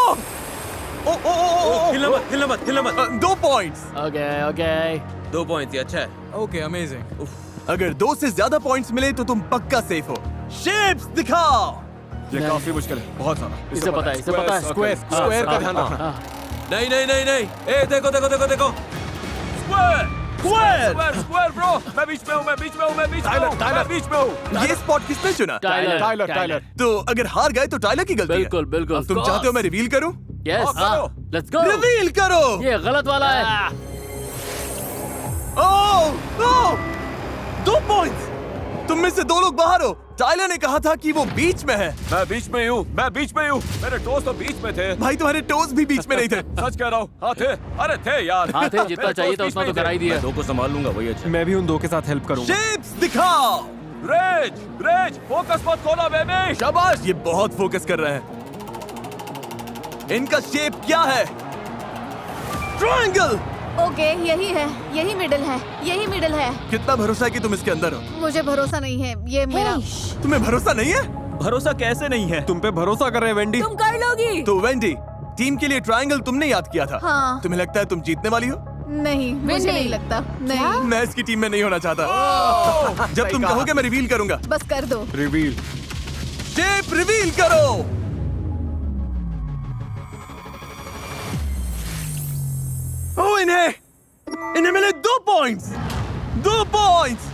[SPEAKER 1] ओ, ओ, ओ, ओ,
[SPEAKER 8] हिलना मत हिलना मत हिलना मत।
[SPEAKER 1] 2 पॉइंट्स।
[SPEAKER 7] ओके ओके
[SPEAKER 8] 2 पॉइंट्स, ये अच्छा है।
[SPEAKER 5] Okay, amazing.
[SPEAKER 1] अगर 2 से ज्यादा पॉइंट्स मिले तो तुम पक्का सेफ हो। शेप्स दिखाओ।
[SPEAKER 3] ये काफी मुश्किल है, बहुत सारा।
[SPEAKER 7] इसे पता है, इसे पता है।
[SPEAKER 3] स्क्वायर का ध्यान रखना।
[SPEAKER 8] नहीं नहीं नहीं नहीं, ए देखो देखो देखो देखो।
[SPEAKER 2] Square
[SPEAKER 1] square.
[SPEAKER 2] Square square bro, मैं बीच में हूँ, मैं बीच में हूँ, मैं बीच में हूँ, मैं बीच में हूँ।
[SPEAKER 1] ये स्पॉट किसने चुना?
[SPEAKER 7] टाइलर
[SPEAKER 1] तो अगर हार गए तो टाइलर की गलती है।
[SPEAKER 7] बिल्कुल बिल्कुल।
[SPEAKER 1] अब तुम चाहते हो मैं रिवील करूं?
[SPEAKER 7] यस,
[SPEAKER 2] करो।
[SPEAKER 7] Let's go.
[SPEAKER 1] रिवील करो।
[SPEAKER 7] ये गलत वाला है।
[SPEAKER 1] ओह, ओह, 2 पॉइंट्स। तुम में से 2 लोग बाहर हो। टाइलर ने कहा था कि वो बीच में है।
[SPEAKER 2] मैं बीच में हूँ, मैं बीच में हूँ, मेरे टोस तो बीच में थे।
[SPEAKER 1] भाई तुम्हारे टोज भी बीच में नहीं थे।
[SPEAKER 2] सच कह रहा हूँ, हाँ थे, अरे थे यार।
[SPEAKER 7] हाँ थे, जितना
[SPEAKER 2] मेरे
[SPEAKER 7] चाहिए
[SPEAKER 2] टोस
[SPEAKER 7] था
[SPEAKER 2] बीच
[SPEAKER 7] उतना तो
[SPEAKER 2] में थे।
[SPEAKER 7] करा ही दिया।
[SPEAKER 8] 2 को संभाल लूंगा, वही अच्छा।
[SPEAKER 3] मैं भी उन 2 के साथ हेल्प करूंगा।
[SPEAKER 1] शेप्स दिखाओ।
[SPEAKER 2] रेज रेज, फोकस मत खोना बेबी।
[SPEAKER 1] शाबाश, ये बहुत फोकस कर रहे हैं। इनका शेप क्या है? ट्रायंगल।
[SPEAKER 6] ओके, यही है, यही मिडिल है, यही मिडिल है।
[SPEAKER 1] कितना भरोसा है कि तुम इसके अंदर हो?
[SPEAKER 6] मुझे भरोसा नहीं है, ये मेरा।
[SPEAKER 1] तुम्हें भरोसा नहीं है?
[SPEAKER 8] भरोसा कैसे नहीं है?
[SPEAKER 3] तुम पे भरोसा कर रहे हैं वेंडी।
[SPEAKER 9] तुम कर लोगी।
[SPEAKER 1] तो वेंडी, टीम के लिए ट्रायंगल तुमने याद किया था।
[SPEAKER 6] हाँ।
[SPEAKER 1] तुम्हें लगता है तुम जीतने वाली हो?
[SPEAKER 6] नहीं, मुझे नहीं लगता। नहीं,
[SPEAKER 1] मैं इसकी टीम में नहीं होना चाहता। जब तुम कहोगे मैं रिवील करूंगा।
[SPEAKER 6] बस कर दो।
[SPEAKER 3] रिवील।
[SPEAKER 1] शेप रिवील करो। ओ, इन्हें मिले 2 पॉइंट्स। 2 पॉइंट्स।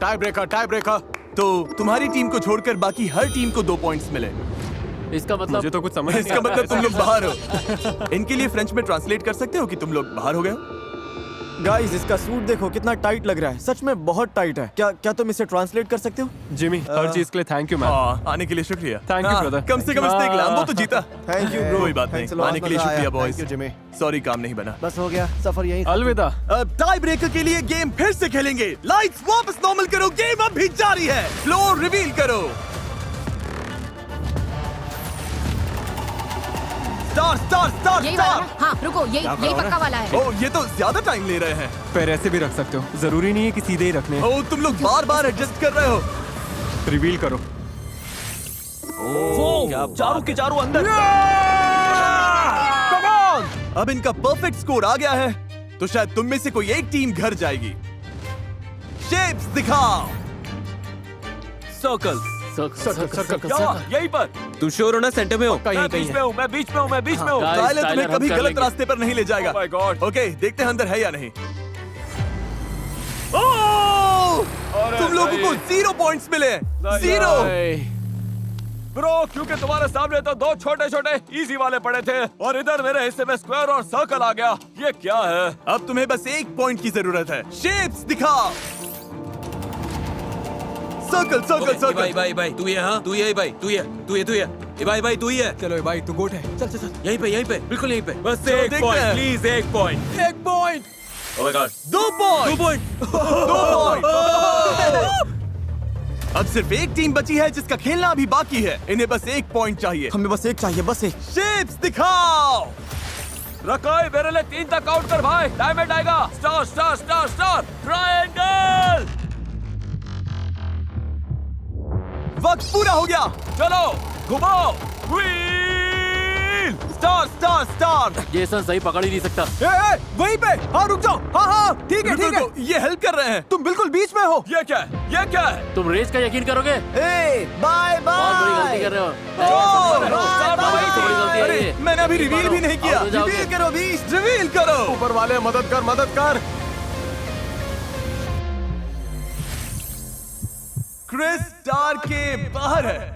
[SPEAKER 3] Tie breaker.
[SPEAKER 1] तो तुम्हारी टीम को छोड़कर बाकी हर टीम को 2 पॉइंट्स मिले।
[SPEAKER 7] इसका मतलब
[SPEAKER 3] मुझे तो कुछ समझ
[SPEAKER 1] इसका मतलब तुम लोग बाहर हो। इनके लिए फ्रेंच में ट्रांसलेट कर सकते हो कि तुम लोग बाहर हो गए हो?
[SPEAKER 4] गाइस, इसका सूट देखो कितना टाइट लग रहा है। सच में बहुत टाइट है। क्या तुम इसे ट्रांसलेट कर सकते हो?
[SPEAKER 3] जिमी, हर चीज के लिए थैंक यू मैन।
[SPEAKER 1] आने के लिए शुक्रिया।
[SPEAKER 3] Thank you,
[SPEAKER 1] हाँ,
[SPEAKER 3] brother.
[SPEAKER 1] कम से कम इसने एक लैम्बो तो जीता।
[SPEAKER 3] Thank you, bro.
[SPEAKER 1] कोई बात
[SPEAKER 3] Thanks a
[SPEAKER 1] नहीं,
[SPEAKER 3] lot.
[SPEAKER 1] आने के लिए
[SPEAKER 3] मजा
[SPEAKER 1] शुक्रिया
[SPEAKER 3] आया.
[SPEAKER 1] Boys.
[SPEAKER 3] Thank you, Jimmy.
[SPEAKER 1] Sorry, काम नहीं बना।
[SPEAKER 3] बस हो गया, सफर यही। अलविदा।
[SPEAKER 1] अब टाई ब्रेकर के लिए गेम फिर से खेलेंगे। लाइट्स वापस नॉर्मल करो, गेम अब भी जारी है। फ्लोर रिवील करो। स्टार।
[SPEAKER 9] यही वाला ना? हाँ, रुको, यही पक्का वाला है।
[SPEAKER 1] ओ, ये तो ज्यादा टाइम ले रहे हैं।
[SPEAKER 3] पैर ऐसे भी रख सकते हो, जरूरी नहीं है कि सीधे ही रखने।
[SPEAKER 1] ओ, तुम लोग बार एडजस्ट कर रहे हो।
[SPEAKER 3] रिवील करो।
[SPEAKER 8] चारों के चारों अंदर।
[SPEAKER 1] अब इनका परफेक्ट स्कोर आ गया है, तो शायद तुम में से कोई एक टीम घर जाएगी। शेप्स दिखाओ।
[SPEAKER 8] सर्कल।
[SPEAKER 2] यहीं पर।
[SPEAKER 8] तुम श्योर हो ना सेंटर में हो?
[SPEAKER 2] मैं बीच में हूँ, मैं बीच में हूँ, मैं बीच में हूँ।
[SPEAKER 7] Guys,
[SPEAKER 1] टाइलर तुम्हें
[SPEAKER 7] टाइलर हम
[SPEAKER 1] कभी
[SPEAKER 7] कर
[SPEAKER 1] गलत
[SPEAKER 7] लेंगे।
[SPEAKER 1] रास्ते पर नहीं ले जाएगा।
[SPEAKER 2] Oh my God.
[SPEAKER 1] ओके, देखते हैं अंदर है या नहीं। ओह!
[SPEAKER 2] अरे
[SPEAKER 1] तुम लोगों को
[SPEAKER 2] नहीं।
[SPEAKER 1] 0 पॉइंट्स मिले। 0।
[SPEAKER 2] ब्रो, क्योंकि तुम्हारे सामने तो 2 छोटे इजी वाले पड़े थे और इधर मेरे हिस्से में स्क्वायर और सर्कल आ गया। ये क्या है?
[SPEAKER 1] अब तुम्हें बस 1 पॉइंट की जरूरत है। शेप्स दिखाओ। सर्कल।
[SPEAKER 8] भाई तू ये, हाँ तू ये भाई, तू ये भाई तू ही है।
[SPEAKER 5] चलो भाई, तू गोट है। चल।
[SPEAKER 8] यहीं पे बिल्कुल यहीं पे।
[SPEAKER 2] बस
[SPEAKER 1] चलो,
[SPEAKER 2] 1
[SPEAKER 1] देखते
[SPEAKER 2] पॉइंट
[SPEAKER 1] हैं।
[SPEAKER 2] Please, 1 point.
[SPEAKER 5] 1 point.
[SPEAKER 8] Oh my God,
[SPEAKER 1] 2 point. 2 point. अब सिर्फ एक टीम बची है जिसका खेलना अभी बाकी है। इन्हें बस 1 पॉइंट चाहिए।
[SPEAKER 4] हमें बस एक चाहिए, बस एक।
[SPEAKER 1] शेप्स दिखाओ।
[SPEAKER 2] रकाई मेरे लिए 3 तक काउंट कर भाई, डायमंड आएगा। Star star star star triangle.
[SPEAKER 1] वक्त पूरा हो गया।
[SPEAKER 2] चलो घुमाओ, स्टार स्टार स्टार।
[SPEAKER 7] जेसन सही पकड़ ही नहीं सकता।
[SPEAKER 3] वहीं पे। हाँ रुक जाओ। हाँ ठीक है ठीक है।
[SPEAKER 1] ये हेल्प कर रहे हैं।
[SPEAKER 3] तुम बिल्कुल बीच में हो।
[SPEAKER 2] ये क्या है, ये क्या है?
[SPEAKER 7] तुम रेस का यकीन करोगे?
[SPEAKER 3] बाय
[SPEAKER 7] बहुत बड़ी गलती
[SPEAKER 3] बाय।
[SPEAKER 7] कर रहे हो।
[SPEAKER 1] अरे मैंने अभी रिवील भी नहीं किया।
[SPEAKER 3] रिवील करो बीच।
[SPEAKER 1] रिवील करो।
[SPEAKER 3] ऊपर वाले मदद कर मदद कर।
[SPEAKER 1] क्रिस स्टार के बाहर है।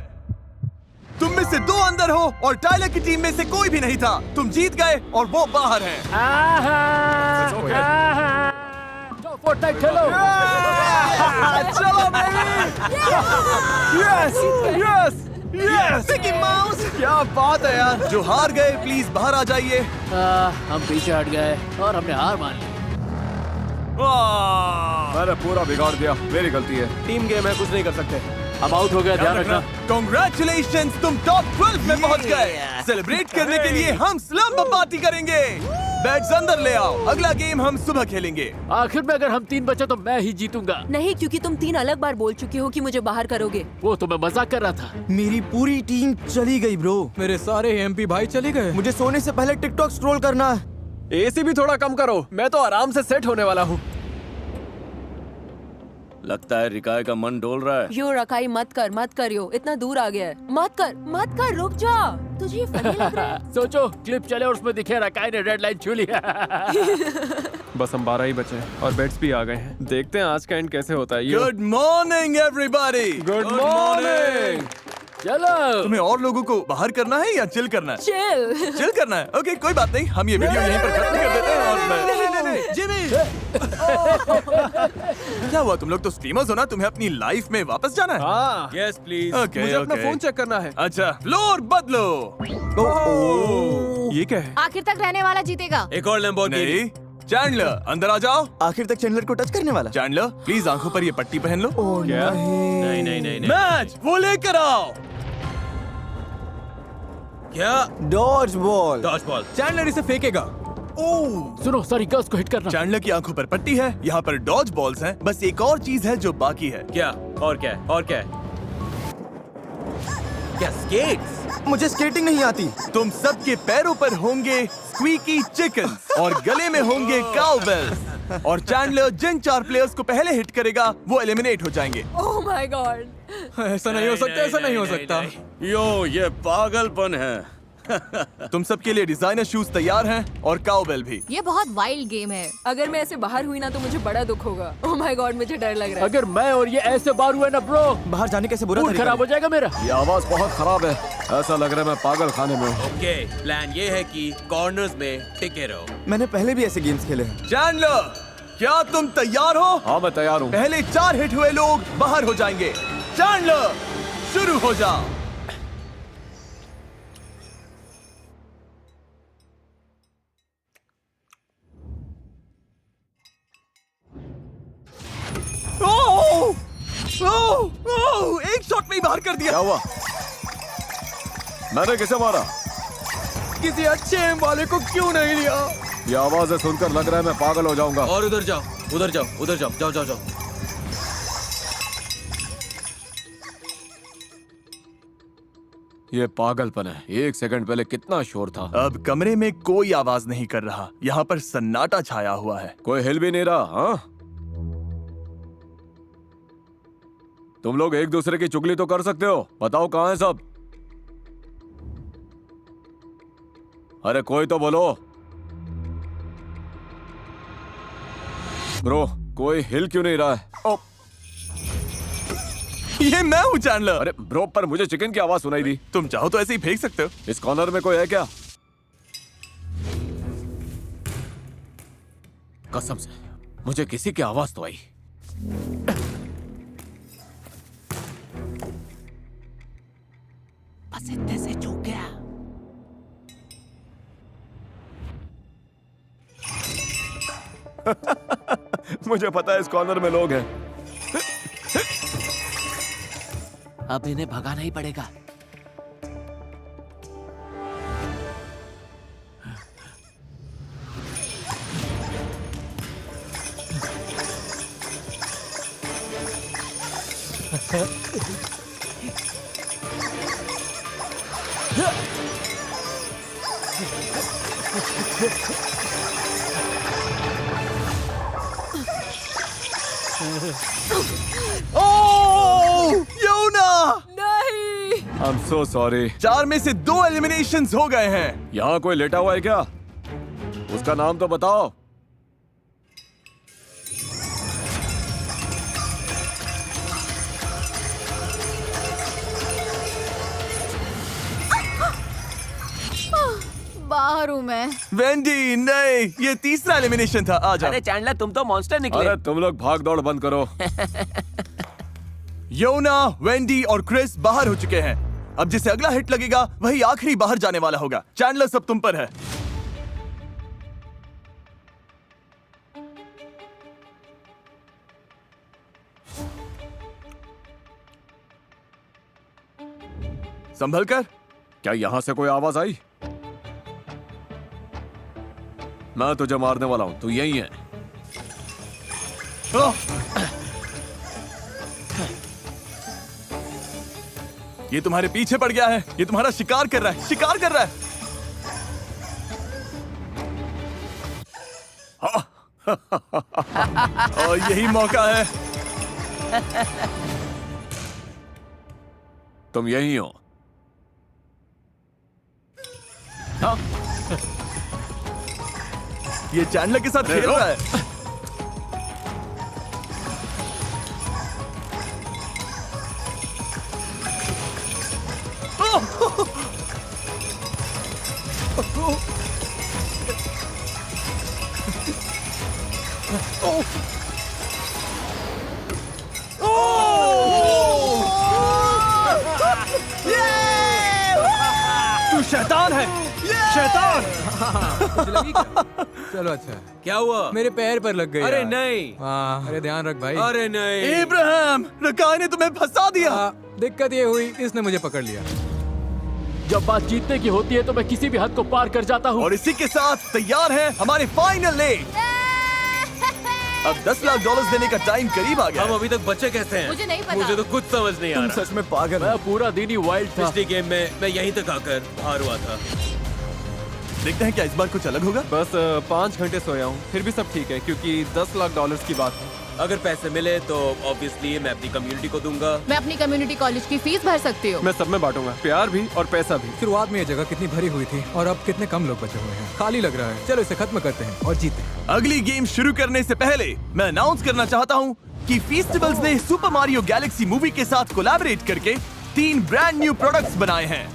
[SPEAKER 1] तुम में से 2 अंदर हो और टाइलर की टीम में से कोई भी नहीं था। तुम जीत गए और वो बाहर है।
[SPEAKER 7] फोर्टनाइट खेलो।
[SPEAKER 3] चलो yes yes yes.
[SPEAKER 1] Mickey mouse.
[SPEAKER 3] क्या बात है यार।
[SPEAKER 1] जो हार गए प्लीज बाहर आ जाइए।
[SPEAKER 7] हम पीछे हट गए और हमने हार मान ली।
[SPEAKER 2] मैंने पूरा बिगाड़ दिया, मेरी गलती है।
[SPEAKER 3] टीम गेम है, कुछ नहीं कर सकते।
[SPEAKER 7] हम आउट हो गए, ध्यान रखना।
[SPEAKER 1] Congratulations, तुम टॉप 12 में पहुंच गए। सेलिब्रेट करने के लिए हम स्लम्प पार्टी करेंगे। बैट्स अंदर ले आओ, अगला गेम हम सुबह खेलेंगे।
[SPEAKER 7] आखिर में अगर हम 3 बचे तो मैं ही जीतूंगा।
[SPEAKER 9] नहीं, क्योंकि तुम 3 अलग बार बोल चुके हो कि मुझे बाहर करोगे।
[SPEAKER 7] वो तो मैं मजाक कर रहा था।
[SPEAKER 4] मेरी पूरी टीम चली गई ब्रो।
[SPEAKER 5] मेरे सारे एमपी भाई चले गए।
[SPEAKER 4] मुझे सोने से पहले टिकटॉक स्क्रॉल करना है।
[SPEAKER 3] एसी भी थोड़ा कम करो, मैं तो आराम से सेट होने वाला हूँ।
[SPEAKER 8] लगता है रिकाय का मन डोल रहा है।
[SPEAKER 9] यो रकाई मत करियो, इतना दूर आ गया है। मत कर, रुक जा। तुझे ये फनी लग रहा है?
[SPEAKER 7] सोचो क्लिप चले और उसमें दिखे रकाई ने रेड लाइन छू लिया।
[SPEAKER 3] बस हम 12 ही बचे हैं और बेट्स भी आ गए हैं। देखते हैं आज का एंड कैसे होता है।
[SPEAKER 1] Good morning everybody.
[SPEAKER 3] Good morning.
[SPEAKER 7] चलो
[SPEAKER 1] तुम्हें और लोगों को बाहर करना है या चिल करना है?
[SPEAKER 9] चिल।
[SPEAKER 1] चिल करना है। ओके कोई बात नहीं, हम ये वीडियो यहीं पर खत्म कर देते हैं और मैं जिमी। क्या हुआ, तुम लोग तो स्ट्रीमर्स हो ना, तुम्हें अपनी लाइफ में वापस जाना है?
[SPEAKER 3] हाँ
[SPEAKER 8] यस प्लीज।
[SPEAKER 1] ओके
[SPEAKER 3] मुझे अपना फोन चेक करना है।
[SPEAKER 1] अच्छा फ्लोर बदलो।
[SPEAKER 3] ये क्या है?
[SPEAKER 6] आखिर तक रहने वाला जीतेगा।
[SPEAKER 8] एक और लैम्बोर्गिनी।
[SPEAKER 1] नहीं, चैंडलर अंदर आ जाओ।
[SPEAKER 4] आखिर तक चैंडलर को टच करने वाला।
[SPEAKER 1] चैंडलर प्लीज आंखों पर ये पट्टी पहन लो।
[SPEAKER 3] क्या?
[SPEAKER 8] नहीं नहीं नहीं नहीं।
[SPEAKER 1] मैच वो लेकर आओ।
[SPEAKER 8] क्या?
[SPEAKER 4] Dodge ball.
[SPEAKER 8] Dodge ball.
[SPEAKER 5] Chandler इसे फेंकेगा।
[SPEAKER 7] सुनो, सारी गर्ल्स को हिट करना।
[SPEAKER 1] चैंडलर की आंखों पर पट्टी है, यहाँ पर डॉज बॉल्स हैं। बस एक और चीज है जो बाकी है।
[SPEAKER 8] क्या? और क्या है? और क्या है? क्या स्केट्स?
[SPEAKER 4] मुझे स्केटिंग नहीं आती।
[SPEAKER 1] तुम सबके पैरों पर होंगे स्क्वीकी चिकन्स और गले में होंगे काउबेल्स। और चैंडलर जिन 4 प्लेयर्स को पहले हिट करेगा वो एलिमिनेट हो जाएंगे।
[SPEAKER 9] Oh my God.
[SPEAKER 5] ऐसा नहीं हो सकता, ऐसा नहीं हो सकता।
[SPEAKER 8] यो, ये पागलपन है।
[SPEAKER 1] तुम सबके लिए डिजाइनर शूज तैयार हैं और काउबेल भी।
[SPEAKER 6] ये बहुत वाइल्ड गेम है।
[SPEAKER 9] अगर मैं ऐसे बाहर हुई ना तो मुझे बड़ा दुख होगा। ओह माय गॉड, मुझे डर लग रहा है।
[SPEAKER 7] अगर मैं और ये ऐसे बार हुए ना ब्रो,
[SPEAKER 4] बाहर जाने कैसे बुरा
[SPEAKER 7] मूड
[SPEAKER 4] तरीका
[SPEAKER 7] खराब हो जाएगा मेरा।
[SPEAKER 2] ये आवाज बहुत खराब है, ऐसा लग रहा है मैं पागल खाने में हूँ।
[SPEAKER 8] ओके, प्लान ये है कि कॉर्नर्स में टिके रहो।
[SPEAKER 4] मैंने पहले भी ऐसे गेम्स खेले हैं।
[SPEAKER 1] चैंडलर क्या तुम तैयार हो?
[SPEAKER 2] हाँ मैं तैयार हूँ।
[SPEAKER 1] पहले 4 हिट हुए लोग बाहर हो जाएंगे। चैंडलर शुरू हो जाओ। एक शॉट में ही बाहर कर दिया।
[SPEAKER 2] क्या हुआ? मैंने किसे मारा?
[SPEAKER 3] किसी अच्छे एम वाले को क्यों नहीं लिया?
[SPEAKER 2] ये आवाजें सुनकर लग रहा है मैं पागल हो जाऊंगा।
[SPEAKER 8] और उधर जाओ, उधर जाओ, उधर जाओ, जाओ जाओ जाओ।
[SPEAKER 2] ये पागलपन है। 1 सेकंड पहले कितना शोर था।
[SPEAKER 1] अब कमरे में कोई आवाज नहीं कर रहा, यहाँ पर सन्नाटा छाया हुआ है।
[SPEAKER 2] कोई हिल भी नहीं रहा। हाँ, तुम लोग एक दूसरे की चुगली तो कर सकते हो। बताओ कहाँ है सब? अरे कोई तो बोलो। ब्रो, कोई हिल क्यों नहीं रहा है? ओ,
[SPEAKER 1] ये मैं हूँ चैंडलर।
[SPEAKER 2] अरे ब्रो, पर मुझे चिकन की आवाज सुनाई दी।
[SPEAKER 1] तुम चाहो तो ऐसे ही फेंक सकते हो।
[SPEAKER 2] इस कॉर्नर में कोई है क्या? कसम से मुझे किसी की आवाज तो आई।
[SPEAKER 7] बस इतने से चूक गया।
[SPEAKER 2] मुझे पता है इस कॉर्नर में लोग हैं।
[SPEAKER 7] अब इन्हें भगाना ही पड़ेगा।
[SPEAKER 1] ओह योना,
[SPEAKER 9] नहीं।
[SPEAKER 2] I am so sorry.
[SPEAKER 1] 4 में से 2 एलिमिनेशंस हो गए हैं।
[SPEAKER 2] यहाँ कोई लेटा हुआ है क्या? उसका नाम तो बताओ।
[SPEAKER 6] बाहर हूँ मैं।
[SPEAKER 1] वेंडी नहीं, ये तीसरा एलिमिनेशन था। आ जाओ।
[SPEAKER 4] अरे चैंडलर, तुम तो मॉन्स्टर निकले।
[SPEAKER 2] अरे तुम लोग भाग दौड़ बंद करो।
[SPEAKER 1] योना, वेंडी और क्रिस बाहर हो चुके हैं। अब जिसे अगला हिट लगेगा वही आखिरी बाहर जाने वाला होगा। चैंडलर, सब तुम पर है। संभल कर।
[SPEAKER 2] क्या यहाँ से कोई आवाज आई? मैं तुझे मारने वाला हूँ, तू यही है।
[SPEAKER 1] ओह! ये तुम्हारे पीछे पड़ गया है। ये तुम्हारा शिकार कर रहा है, शिकार कर रहा है। और यही मौका है।
[SPEAKER 2] तुम यही हो।
[SPEAKER 1] ये चैंडलर के साथ खेल रहा है।
[SPEAKER 3] तू शैतान है, शैतान।
[SPEAKER 5] तुझे लगी क्या? चलो अच्छा है।
[SPEAKER 8] क्या हुआ?
[SPEAKER 5] मेरे पैर पर लग गई।
[SPEAKER 8] अरे
[SPEAKER 5] यार।
[SPEAKER 8] नहीं।
[SPEAKER 5] हाँ, अरे ध्यान रख भाई।
[SPEAKER 8] अरे नहीं।
[SPEAKER 1] इब्राहिम, रकाय ने तुम्हें फंसा दिया।
[SPEAKER 5] दिक्कत ये हुई, इसने मुझे पकड़ लिया।
[SPEAKER 7] जब बात जीतने की होती है तो मैं किसी भी हद को पार कर जाता हूँ।
[SPEAKER 1] और इसी के साथ तैयार है हमारे फाइनल ले। अब $10 लाख देने का टाइम करीब आ गया
[SPEAKER 8] हम
[SPEAKER 1] है।
[SPEAKER 8] अभी तक बचे कैसे हैं?
[SPEAKER 6] मुझे नहीं पता।
[SPEAKER 8] मुझे तो कुछ समझ नहीं आ रहा।
[SPEAKER 3] सच में पागल
[SPEAKER 7] मैं पूरा दिन ही वाइल्ड था।
[SPEAKER 8] पिछली गेम में मैं यहीं तक आकर हार हुआ था।
[SPEAKER 1] देखते हैं क्या इस बार कुछ अलग होगा।
[SPEAKER 3] बस 5 घंटे सोया हूँ, फिर भी सब ठीक है क्योंकि $10 लाख की बात है।
[SPEAKER 8] अगर पैसे मिले तो ऑब्वियसली मैं अपनी कम्युनिटी को दूंगा।
[SPEAKER 9] मैं अपनी कम्युनिटी कॉलेज की फीस भर सकती हूँ।
[SPEAKER 3] मैं सब में बांटूंगा, प्यार भी और पैसा भी।
[SPEAKER 5] शुरुआत में ये जगह कितनी भरी हुई थी और अब कितने कम लोग बचे हुए हैं। खाली लग रहा है। चलो इसे खत्म करते हैं और जीते हैं।
[SPEAKER 1] अगली गेम शुरू करने से पहले मैं अनाउंस करना चाहता हूँ कि फेस्टिवल्स ने सुपर मारियो गैलेक्सी मूवी के साथ कोलैबोरेट करके 3 ब्रांड न्यू प्रोडक्ट्स बनाए हैं।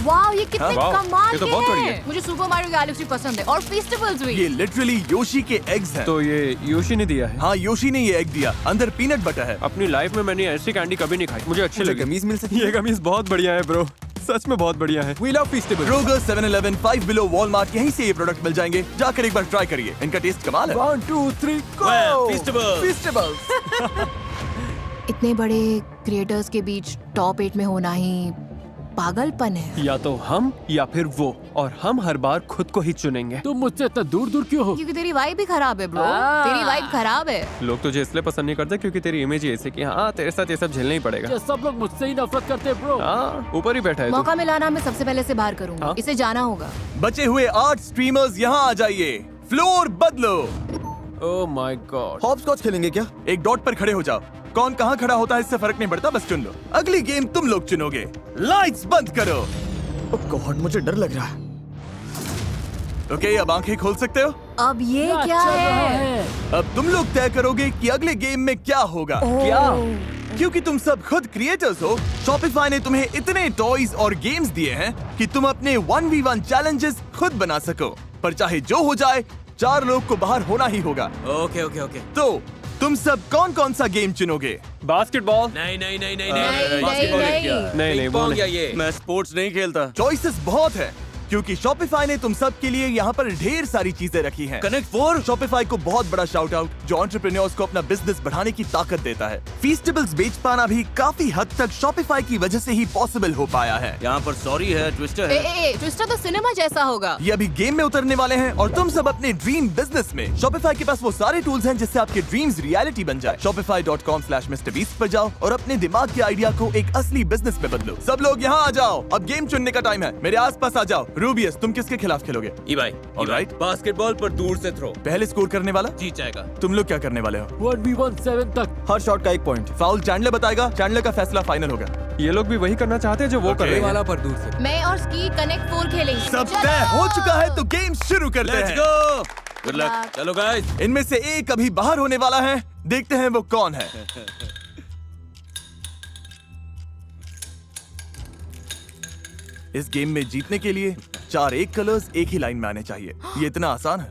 [SPEAKER 9] वाह, ये कितने
[SPEAKER 3] वाह,
[SPEAKER 9] कमाल
[SPEAKER 3] ये तो
[SPEAKER 9] के
[SPEAKER 3] बहुत बढ़िया
[SPEAKER 9] हैं।
[SPEAKER 3] है।
[SPEAKER 9] मुझे सुपर मारियो गैलेक्सी पसंद है और फेस्टिवल्स भी।
[SPEAKER 1] ये लिटरली योशी के एग्स हैं।
[SPEAKER 3] तो ये योशी ने दिया है।
[SPEAKER 1] हाँ, योशी ने ये एग दिया। अंदर पीनट बटर है।
[SPEAKER 3] अपनी लाइफ में मैंने ऐसी कैंडी कभी नहीं खाई, मुझे अच्छी लगी।
[SPEAKER 5] कमीज मिल सकती
[SPEAKER 3] ये कमीज बहुत बढ़िया है ब्रो, सच में बहुत बढ़िया है।
[SPEAKER 5] We love festival.
[SPEAKER 1] Kroger, 7-Eleven, 5 Below, Walmart, यहीं से ये प्रोडक्ट मिल जाएंगे। जाकर एक बार ट्राई करिए, इनका टेस्ट कमाल है।
[SPEAKER 3] 1 2 3
[SPEAKER 8] फेस्टिवल।
[SPEAKER 9] इतने बड़े क्रिएटर्स के बीच टॉप 8 में होना ही पागलपन है।
[SPEAKER 3] या तो हम या फिर वो, और हम हर बार खुद को ही चुनेंगे।
[SPEAKER 7] तुम मुझसे इतना दूर दूर क्यों हो?
[SPEAKER 9] क्योंकि तेरी वाइब भी खराब है ब्रो।
[SPEAKER 7] आ।
[SPEAKER 9] तेरी वाइब खराब है।
[SPEAKER 3] लोग तुझे इसलिए पसंद नहीं करते क्योंकि तेरी इमेज ही ऐसी कि हाँ तेरे साथ ये सब झेलना ही पड़ेगा।
[SPEAKER 7] ये सब लोग मुझसे ही नफरत करते हैं ब्रो।
[SPEAKER 3] हाँ, ऊपर ही बैठा है तू।
[SPEAKER 9] मौका मिला ना, मैं सबसे पहले से बाहर करूंगा।
[SPEAKER 3] हाँ?
[SPEAKER 9] इसे जाना होगा।
[SPEAKER 1] बचे हुए 8 स्ट्रीमर्स यहाँ आ जाइए। फ्लोर बदलो।
[SPEAKER 3] Oh my God.
[SPEAKER 1] हॉपस्कॉच खेलेंगे क्या? एक डॉट पर खड़े हो जाओ। कौन कहाँ खड़ा होता है इससे फर्क नहीं पड़ता, बस चुन लो। अगली गेम तुम लोग चुनोगे। लाइट्स बंद करो।
[SPEAKER 3] गॉड, मुझे डर लग रहा है।
[SPEAKER 1] ओके, अब आंखें खोल सकते हो।
[SPEAKER 9] अब ये क्या
[SPEAKER 7] चल रहा
[SPEAKER 9] है?
[SPEAKER 7] है?
[SPEAKER 1] अब तुम लोग तय करोगे कि अगले गेम में क्या होगा।
[SPEAKER 3] क्या?
[SPEAKER 1] क्योंकि तुम सब खुद क्रिएटर्स हो, शॉपिफाई ने तुम्हें इतने टॉयज और गेम्स दिए हैं कि तुम अपने 1v1 चैलेंजेस खुद बना सको। पर चाहे जो हो जाए, 4 लोग को बाहर होना ही होगा।
[SPEAKER 8] Okay okay okay.
[SPEAKER 1] तो तुम सब कौन कौन सा गेम चुनोगे?
[SPEAKER 3] बास्केटबॉल?
[SPEAKER 8] नहीं नहीं नहीं नहीं
[SPEAKER 9] नहीं,
[SPEAKER 8] बास्केटबॉल
[SPEAKER 9] नहीं।
[SPEAKER 8] क्या?
[SPEAKER 3] नहीं,
[SPEAKER 8] पिंग
[SPEAKER 3] वो
[SPEAKER 8] पोंग
[SPEAKER 3] नहीं।
[SPEAKER 8] या ये?
[SPEAKER 1] मैं स्पोर्ट्स नहीं खेलता। चॉइसेस बहुत है। क्योंकि शॉपिफाई ने तुम सब के लिए यहाँ पर ढेर सारी चीजें रखी हैं।
[SPEAKER 8] कनेक्ट 4
[SPEAKER 1] शॉपिफाई को बहुत बड़ा शाउट आउट जो एंटरप्रेन्योर्स को अपना बिजनेस बढ़ाने की ताकत देता है। फीस्टेबल्स बेच पाना भी काफी हद तक शॉपिफाई की वजह से ही पॉसिबल हो पाया है।
[SPEAKER 8] यहाँ पर सॉरी है, ट्विस्टर है।
[SPEAKER 9] ट्विस्टर तो सिनेमा जैसा होगा।
[SPEAKER 1] ये अभी गेम में उतरने वाले हैं और तुम सब अपने ड्रीम बिजनेस में शॉपिफाई के पास वो सारे टूल्स हैं जिससे आपके ड्रीम्स रियलिटी बन जाए। shopify.com/MrBeast पर जाओ और अपने दिमाग के आइडिया को एक असली बिजनेस में बदलो। सब लोग यहाँ आ जाओ, अब गेम चुनने का टाइम है। मेरे आसपास आ जाओ। रूबियस, तुम किसके खिलाफ खेलोगे?
[SPEAKER 8] भाई
[SPEAKER 1] Alright.
[SPEAKER 8] बास्केटबॉल पर दूर से थ्रो
[SPEAKER 1] पहले स्कोर करने वाला
[SPEAKER 8] जीत जाएगा।
[SPEAKER 1] तुम लोग क्या करने वाले हो?
[SPEAKER 7] 1v17 तक।
[SPEAKER 3] हर शॉट का 1 पॉइंट।
[SPEAKER 1] फाउल चैंडलर बताएगा, चैंडलर का फैसला फाइनल होगा।
[SPEAKER 3] ये लोग भी वही करना चाहते हैं जो वो कर रहे हैं।
[SPEAKER 5] वाला पर दूर से।
[SPEAKER 9] मैं और स्की कनेक्ट 4 खेलेंगे।
[SPEAKER 1] सब तय हो चुका है तो गेम शुरू करते
[SPEAKER 8] लेट्स
[SPEAKER 1] हैं।
[SPEAKER 8] गो। Good luck. चलो गाइस।
[SPEAKER 1] इनमें से एक अभी बाहर होने वाला है, देखते हैं वो कौन है। इस गेम में जीतने के लिए 4 एक कलर्स एक ही लाइन में आने चाहिए। ये इतना आसान है।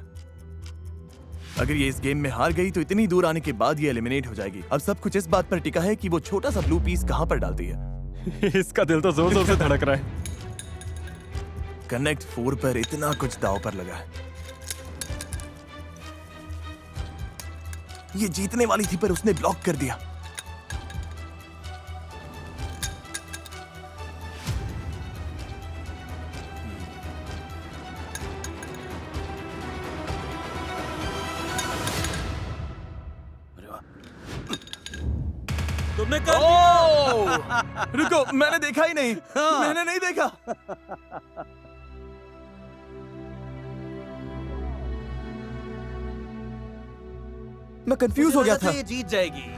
[SPEAKER 1] अगर ये इस गेम में हार गई तो इतनी दूर आने के बाद ये एलिमिनेट हो जाएगी। अब सब कुछ इस बात पर टिका है कि वो छोटा सा ब्लू पीस कहां पर डालती है।
[SPEAKER 3] इसका दिल तो जोर जोर से धड़क रहा है।
[SPEAKER 1] कनेक्ट 4 पर इतना कुछ दांव पर लगा है। ये जीतने वाली थी पर उसने ब्लॉक कर दिया।
[SPEAKER 8] तुमने कर दिया।
[SPEAKER 1] रुको, मैंने देखा ही नहीं। मैंने नहीं देखा। मैं कंफ्यूज हो गया था।
[SPEAKER 8] ये जीत जाएगी।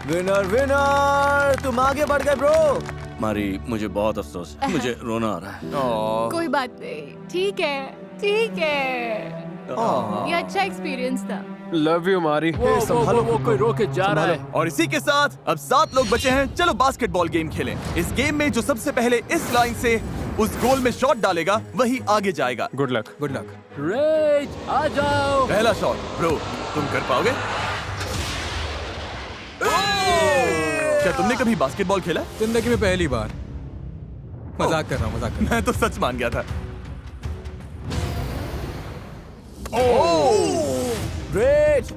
[SPEAKER 3] विनर विनर, तुम आगे बढ़ गए ब्रो।
[SPEAKER 8] मारी, मुझे बहुत अफसोस है। मुझे रोना आ रहा है।
[SPEAKER 9] कोई बात नहीं, ठीक है ठीक है। ये अच्छा एक्सपीरियंस था।
[SPEAKER 3] लव यू मारी।
[SPEAKER 7] वो कोई रोके जा रहा है।
[SPEAKER 1] और इसी के साथ अब 7 लोग बचे हैं। चलो बास्केटबॉल गेम खेलें। इस गेम में जो सबसे पहले इस लाइन से उस गोल में शॉट डालेगा वही आगे जाएगा।
[SPEAKER 3] Good luck.
[SPEAKER 5] Good luck.
[SPEAKER 7] रेज आ जाओ।
[SPEAKER 1] पहला शॉट ब्रो, तुम कर पाओगे? क्या तुमने कभी बास्केटबॉल खेला?
[SPEAKER 5] जिंदगी में पहली बार। मजाक कर रहा हूँ, मजाक कर रहा
[SPEAKER 1] मैं तो सच मान गया था।
[SPEAKER 3] रेज।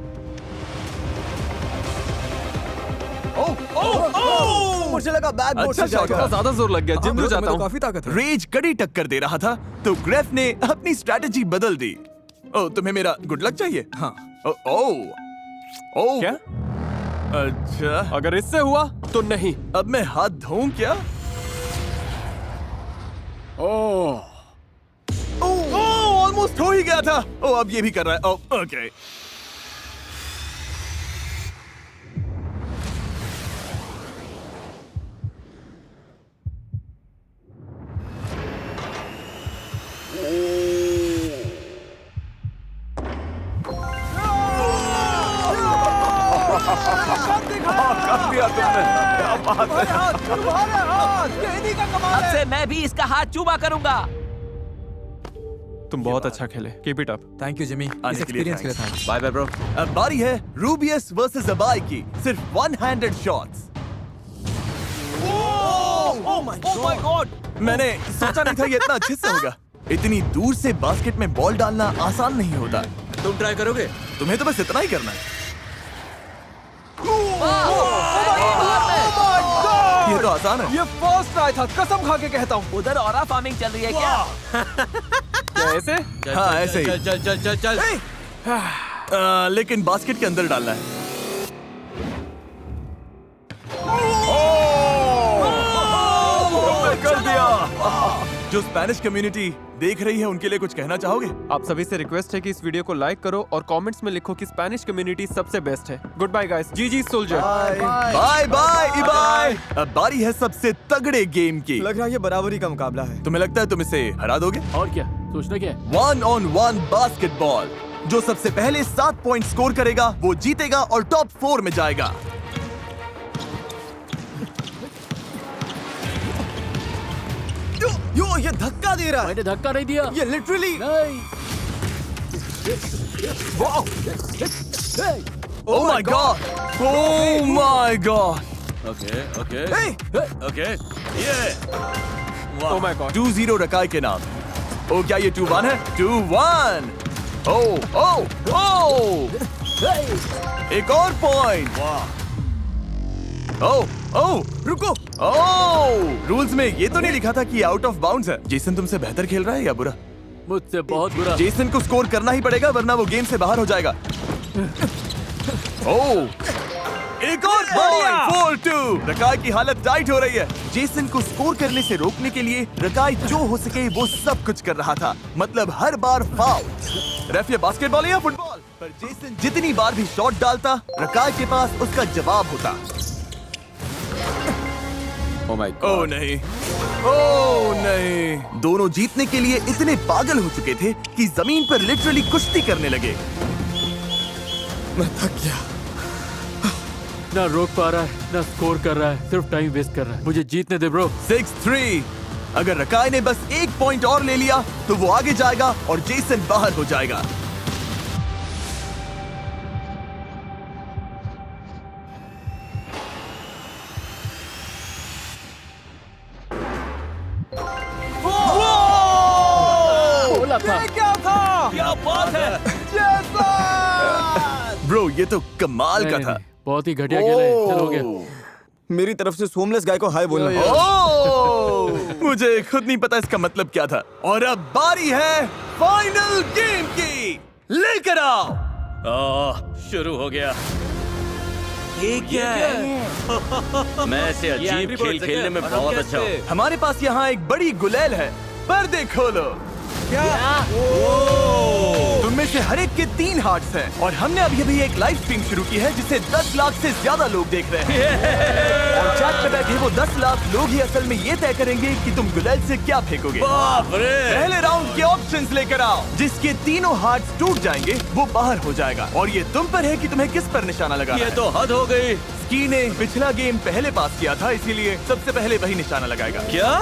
[SPEAKER 3] मुझे लगा बैक बोर्ड
[SPEAKER 1] अच्छा
[SPEAKER 3] से
[SPEAKER 1] शॉट
[SPEAKER 3] जाएगा।
[SPEAKER 1] था।
[SPEAKER 3] ज्यादा जोर लग गया।
[SPEAKER 5] हूँ।
[SPEAKER 3] जिम
[SPEAKER 5] हाँ,
[SPEAKER 3] जाता
[SPEAKER 5] तुम्हें तो
[SPEAKER 3] हूँ।
[SPEAKER 5] काफी ताकत है।
[SPEAKER 1] रेज कड़ी टक्कर दे रहा था तो ग्रेफ ने अपनी स्ट्रैटेजी बदल दी। ओ, तुम्हें मेरा गुड लक चाहिए?
[SPEAKER 5] हाँ।
[SPEAKER 1] ओ
[SPEAKER 3] क्या?
[SPEAKER 1] अच्छा,
[SPEAKER 3] अगर इससे हुआ तो नहीं।
[SPEAKER 1] अब मैं हाथ धोऊं क्या? ऑलमोस्ट हो ही गया था। ओ, अब ये भी कर रहा है। ओ, ओके। कर दिया तुमने। क्या बात है।
[SPEAKER 7] अब से मैं भी इसका हाथ चूमा करूंगा।
[SPEAKER 3] तुम बहुत अच्छा खेले। Keep it up.
[SPEAKER 5] Thank you Jimmy,
[SPEAKER 1] आने
[SPEAKER 5] इस
[SPEAKER 1] के लिए
[SPEAKER 5] एक्सपीरियंस के लिए थैंक्स।
[SPEAKER 8] Bye bye bro.
[SPEAKER 1] अब बारी है रूबियस वर्सेस अबाई की। सिर्फ 1-handed shots.
[SPEAKER 8] Oh my God.
[SPEAKER 1] मैंने सोचा नहीं था ये इतना अच्छे से होगा। इतनी दूर से बास्केट में बॉल डालना आसान नहीं होता।
[SPEAKER 8] तुम ट्राई करोगे?
[SPEAKER 1] तुम्हें तो बस इतना ही करना है। ये तो आसान है।
[SPEAKER 3] ये फर्स्ट ट्राई था, कसम खा के कहता हूँ।
[SPEAKER 7] उधर ऑरा फार्मिंग चल रही है क्या?
[SPEAKER 3] क्या ऐसे?
[SPEAKER 8] चल,
[SPEAKER 1] हाँ,
[SPEAKER 8] चल,
[SPEAKER 1] ऐसे ही।
[SPEAKER 8] चल चल चल चल चल।
[SPEAKER 1] लेकिन बास्केट के अंदर डालना है। तुमने कर दिया। जो स्पेनिश कम्युनिटी देख रही है उनके लिए कुछ कहना चाहोगे?
[SPEAKER 3] आप सभी से रिक्वेस्ट है कि इस वीडियो को लाइक करो और कमेंट्स में लिखो कि स्पेनिश कम्युनिटी सबसे बेस्ट है। Goodbye guys. जी सोल्जर।
[SPEAKER 1] Bye bye Ibai. अब बारी है सबसे तगड़े गेम की।
[SPEAKER 3] लग रहा है ये बराबरी का मुकाबला है।
[SPEAKER 1] तुम्हें लगता है तुम इसे हरा दोगे?
[SPEAKER 7] और क्या सोचना क्या है?
[SPEAKER 1] 1-on-1 basketball. जो सबसे पहले 7 पॉइंट स्कोर करेगा वो जीतेगा और टॉप 4 में जाएगा।
[SPEAKER 3] यो ये धक्का दे रहा है।
[SPEAKER 7] मैंने धक्का नहीं दिया।
[SPEAKER 3] ये लिटरली।
[SPEAKER 7] नहीं।
[SPEAKER 1] Oh my god! Oh my god!
[SPEAKER 8] Okay okay
[SPEAKER 3] Hey!
[SPEAKER 8] Okay ये
[SPEAKER 3] Oh my god.
[SPEAKER 1] 2-0 रकाई के नाम। ओ क्या ये 2-1 है? 2-1। ओ ओ ओ एक और पॉइंट। ओ ओ रुको। ओ रूल्स में ये तो नहीं लिखा था कि आउट ऑफ बाउंड्स है। जेसन तुमसे बेहतर खेल रहा है या बुरा?
[SPEAKER 7] मुझसे बहुत बुरा।
[SPEAKER 1] जेसन को स्कोर करना ही पड़ेगा वरना वो गेम से बाहर हो जाएगा। ओ एक और पॉइंट। 4-2। रकाई की हालत टाइट हो रही है। जेसन को स्कोर करने से रोकने के लिए रकाई जो हो सके वो सब कुछ कर रहा था, मतलब हर बार फाउल। रेफ ये बास्केटबॉल या फुटबॉल? पर जेसन जितनी बार भी शॉट डालता रकाई के पास उसका जवाब होता। ओह नहीं, ओह नहीं। दोनों जीतने के लिए इतने पागल हो चुके थे कि जमीन पर लिटरली कुश्ती करने लगे। मैं थक गया।
[SPEAKER 7] ना रोक पा रहा है, ना स्कोर कर रहा है, सिर्फ टाइम वेस्ट कर रहा है। मुझे जीतने दे ब्रो।
[SPEAKER 1] 6-3। अगर रकाई ने बस एक पॉइंट और ले लिया तो वो आगे जाएगा और जेसन बाहर हो जाएगा।
[SPEAKER 7] बोला था।
[SPEAKER 3] क्या था?
[SPEAKER 2] क्या बात है?
[SPEAKER 1] ब्रो ये तो कमाल का
[SPEAKER 7] नहीं,
[SPEAKER 1] था।
[SPEAKER 7] नहीं, बहुत ही घटिया खेला है। चल हो गया।
[SPEAKER 4] मेरी तरफ से सोमलेस गाय को हाय बोलना।
[SPEAKER 1] ओह मुझे खुद नहीं पता इसका मतलब क्या था। और अब बारी है फाइनल गेम की। लेकर आओ।
[SPEAKER 8] शुरू हो गया। ये क्या है? मैं ऐसे अजीब खेल खेलने में बहुत अच्छा हूँ।
[SPEAKER 1] हमारे पास यहाँ एक बड़ी गुलेल है। पर्दे खोलो। तुम में से हर एक के 3 हार्ट्स हैं और हमने अभी एक लाइव स्ट्रीम शुरू की है जिसे 10 लाख से ज्यादा लोग देख रहे हैं। और चैट पे बैठे वो 10 लाख लोग ही असल में ये तय करेंगे कि तुम गुलेल से क्या फेंकोगे।
[SPEAKER 8] बाप रे!
[SPEAKER 1] पहले राउंड के ऑप्शंस लेकर आओ। जिसके तीनों हार्ट्स टूट जाएंगे वो बाहर हो जाएगा और ये तुम पर है कि तुम्हें किस पर निशाना लगाना
[SPEAKER 8] ये
[SPEAKER 1] है।
[SPEAKER 8] तो हद हो गई।
[SPEAKER 1] स्की ने पिछला गेम पहले पास किया था इसीलिए सबसे पहले वही निशाना लगाएगा।
[SPEAKER 8] क्या?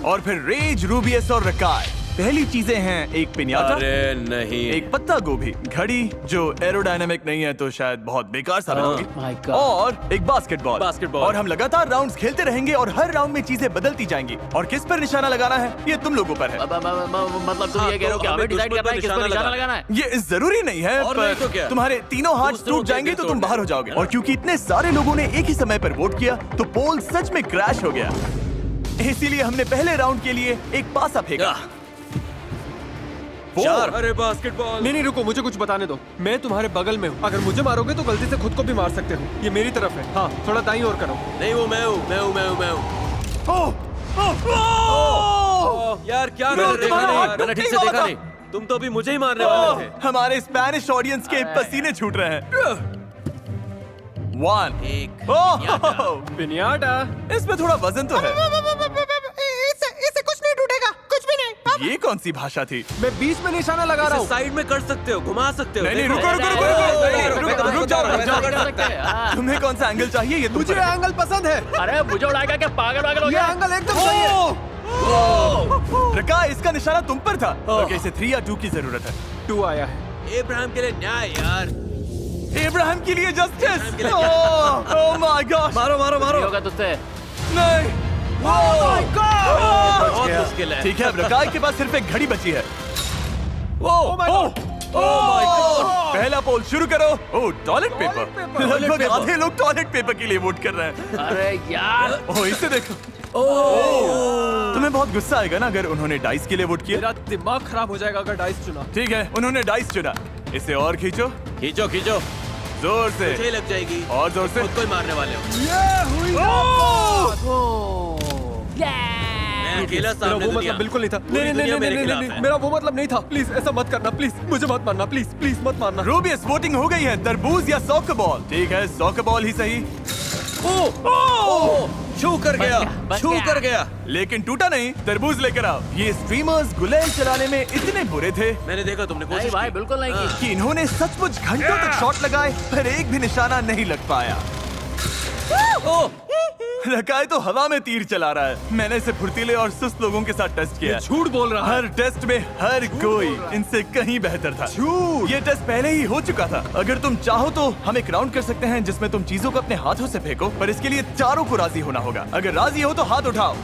[SPEAKER 1] और फिर रेज, रूबियस और रकाई। पहली चीजें हैं एक पिन्याता,
[SPEAKER 8] अरे नहीं।
[SPEAKER 1] एक पत्ता गोभी, घड़ी जो एरोडायनामिक नहीं है तो शायद बहुत बेकार साबित होगी,
[SPEAKER 7] my God.
[SPEAKER 1] और एक बास्केटबॉल।
[SPEAKER 8] बास्केटबॉल।
[SPEAKER 1] और हम लगातार राउंड्स खेलते रहेंगे और हर राउंड में चीजें बदलती जाएंगी। और किस पर निशाना लगाना है ये तुम लोगों पर है।
[SPEAKER 7] मतलब तुम ये कह रहे हो कि हमें डिसाइड करना है किस पर निशाना लगाना है?
[SPEAKER 1] ये जरूरी नहीं है
[SPEAKER 8] और
[SPEAKER 1] पर
[SPEAKER 8] नहीं तो क्या?
[SPEAKER 1] तुम्हारे तीनों हाथ
[SPEAKER 8] दूसरों
[SPEAKER 1] टूट
[SPEAKER 8] के
[SPEAKER 1] जाएंगे तो
[SPEAKER 8] दिल
[SPEAKER 1] तुम
[SPEAKER 8] तोड़ने।
[SPEAKER 1] बाहर हो जाओगे। और क्योंकि इतने सारे लोगों ने एक ही समय पर वोट किया तो पोल सच में क्रैश हो गया। इसीलिए हमने पहले राउंड के लिए एक पासा फेंका।
[SPEAKER 8] 4। अरे बास्केटबॉल।
[SPEAKER 3] नहीं रुको, मुझे कुछ बताने दो। मैं तुम्हारे बगल में हूँ। अगर मुझे मारोगे तो गलती से खुद को भी मार सकते हो। ये मेरी तरफ है। हाँ थोड़ा दाईं ओर करो।
[SPEAKER 8] नहीं वो मैं हूँ। यार क्या कर रहे हो? मैंने ठीक से देखा नहीं। तुम तो अभी मुझे ही मारने वाले थे।
[SPEAKER 1] हमारे स्पैनिश ऑडियंस के पसीने छूट रहे हैं। 1
[SPEAKER 8] एक
[SPEAKER 3] पिनियाटा।
[SPEAKER 1] इसमें थोड़ा वजन तो है।
[SPEAKER 3] इससे कुछ नहीं टूटेगा, कुछ भी नहीं।
[SPEAKER 1] ये कौन सी भाषा थी?
[SPEAKER 3] मैं बीच में निशाना लगा रहा हूँ।
[SPEAKER 8] साइड में कर सकते हो, घुमा सकते हो।
[SPEAKER 1] नहीं,
[SPEAKER 8] देखो।
[SPEAKER 1] रुक जाओ।
[SPEAKER 7] कर सकते हैं। हाँ।
[SPEAKER 1] तुम्हें कौन सा एंगल चाहिए ये तुम
[SPEAKER 3] मुझे
[SPEAKER 1] पर है।
[SPEAKER 3] एंगल पसंद है।
[SPEAKER 7] अरे मुझे उड़ाएगा क्या? पागल हो
[SPEAKER 3] ये
[SPEAKER 7] गया?
[SPEAKER 3] एंगल एकदम सही है।
[SPEAKER 1] रका इसका निशाना तुम पर था। ओके इसे 3 या 2 की जरूरत है।
[SPEAKER 3] 2 आया है।
[SPEAKER 8] इब्राहिम के लिए न्याय यार।
[SPEAKER 1] इब्राहिम के लिए जस्टिस। Oh my God.
[SPEAKER 8] मारो
[SPEAKER 7] होगा तुझसे।
[SPEAKER 1] नहीं।
[SPEAKER 8] बहुत मुश्किल है।
[SPEAKER 1] ठीक है अब रकाई के पास सिर्फ एक घड़ी बची है।
[SPEAKER 3] Oh my God!
[SPEAKER 1] पहला पोल शुरू करो। ओह टॉयलेट पेपर।
[SPEAKER 3] पेपर।
[SPEAKER 1] लगभग आधे लोग टॉयलेट पेपर के लिए वोट कर रहे हैं।
[SPEAKER 7] अरे यार।
[SPEAKER 1] ओह इसे देखो। तुम्हें बहुत गुस्सा आएगा ना अगर उन्होंने डाइस के लिए वोट किया।
[SPEAKER 3] मेरा दिमाग खराब हो जाएगा अगर डाइस चुना।
[SPEAKER 1] ठीक है उन्होंने डाइस चुना। इसे और खींचो
[SPEAKER 8] खींचो।
[SPEAKER 1] जोर से
[SPEAKER 8] मुझे ही लग जाएगी।
[SPEAKER 1] और जोर से।
[SPEAKER 8] खुद को ही मारने वाले हो। मैं अकेला
[SPEAKER 3] मेरा
[SPEAKER 8] सामने
[SPEAKER 3] वो
[SPEAKER 8] दुनिया।
[SPEAKER 3] मतलब बिल्कुल नहीं था।
[SPEAKER 8] पूरी दुनिया मेरे खिलाफ है।
[SPEAKER 3] मेरा वो मतलब नहीं था। प्लीज ऐसा मत करना। प्लीज मुझे मत मारना। प्लीज मत मारना।
[SPEAKER 1] रूबियस वोटिंग हो गई है। तरबूज या सॉकर बॉल? ठीक है सॉकर बॉल ही सही।
[SPEAKER 8] छू कर
[SPEAKER 7] बच गया।
[SPEAKER 1] लेकिन टूटा नहीं। तरबूज लेकर आओ। ये स्ट्रीमर्स गुलेल चलाने में इतने बुरे थे
[SPEAKER 8] मैंने देखा तुमने
[SPEAKER 7] नहीं
[SPEAKER 8] कोशिश
[SPEAKER 7] भाई
[SPEAKER 8] की।
[SPEAKER 7] बिल्कुल नहीं की।
[SPEAKER 1] कि इन्होंने सचमुच घंटों तक शॉट लगाए पर एक भी निशाना नहीं लग पाया। रकाई तो हवा में तीर चला रहा है। मैंने इसे फुर्तीले और सुस्त लोगों के साथ टेस्ट किया।
[SPEAKER 3] झूठ बोल रहा है।
[SPEAKER 1] हर टेस्ट में हर कोई इनसे कहीं बेहतर था।
[SPEAKER 3] झूठ।
[SPEAKER 1] ये टेस्ट पहले ही हो चुका था। अगर तुम चाहो तो हम एक राउंड कर सकते हैं जिसमें तुम चीजों को अपने हाथों से फेंको, पर इसके लिए चारों को राजी होना होगा। अगर राजी हो तो हाथ उठाओ।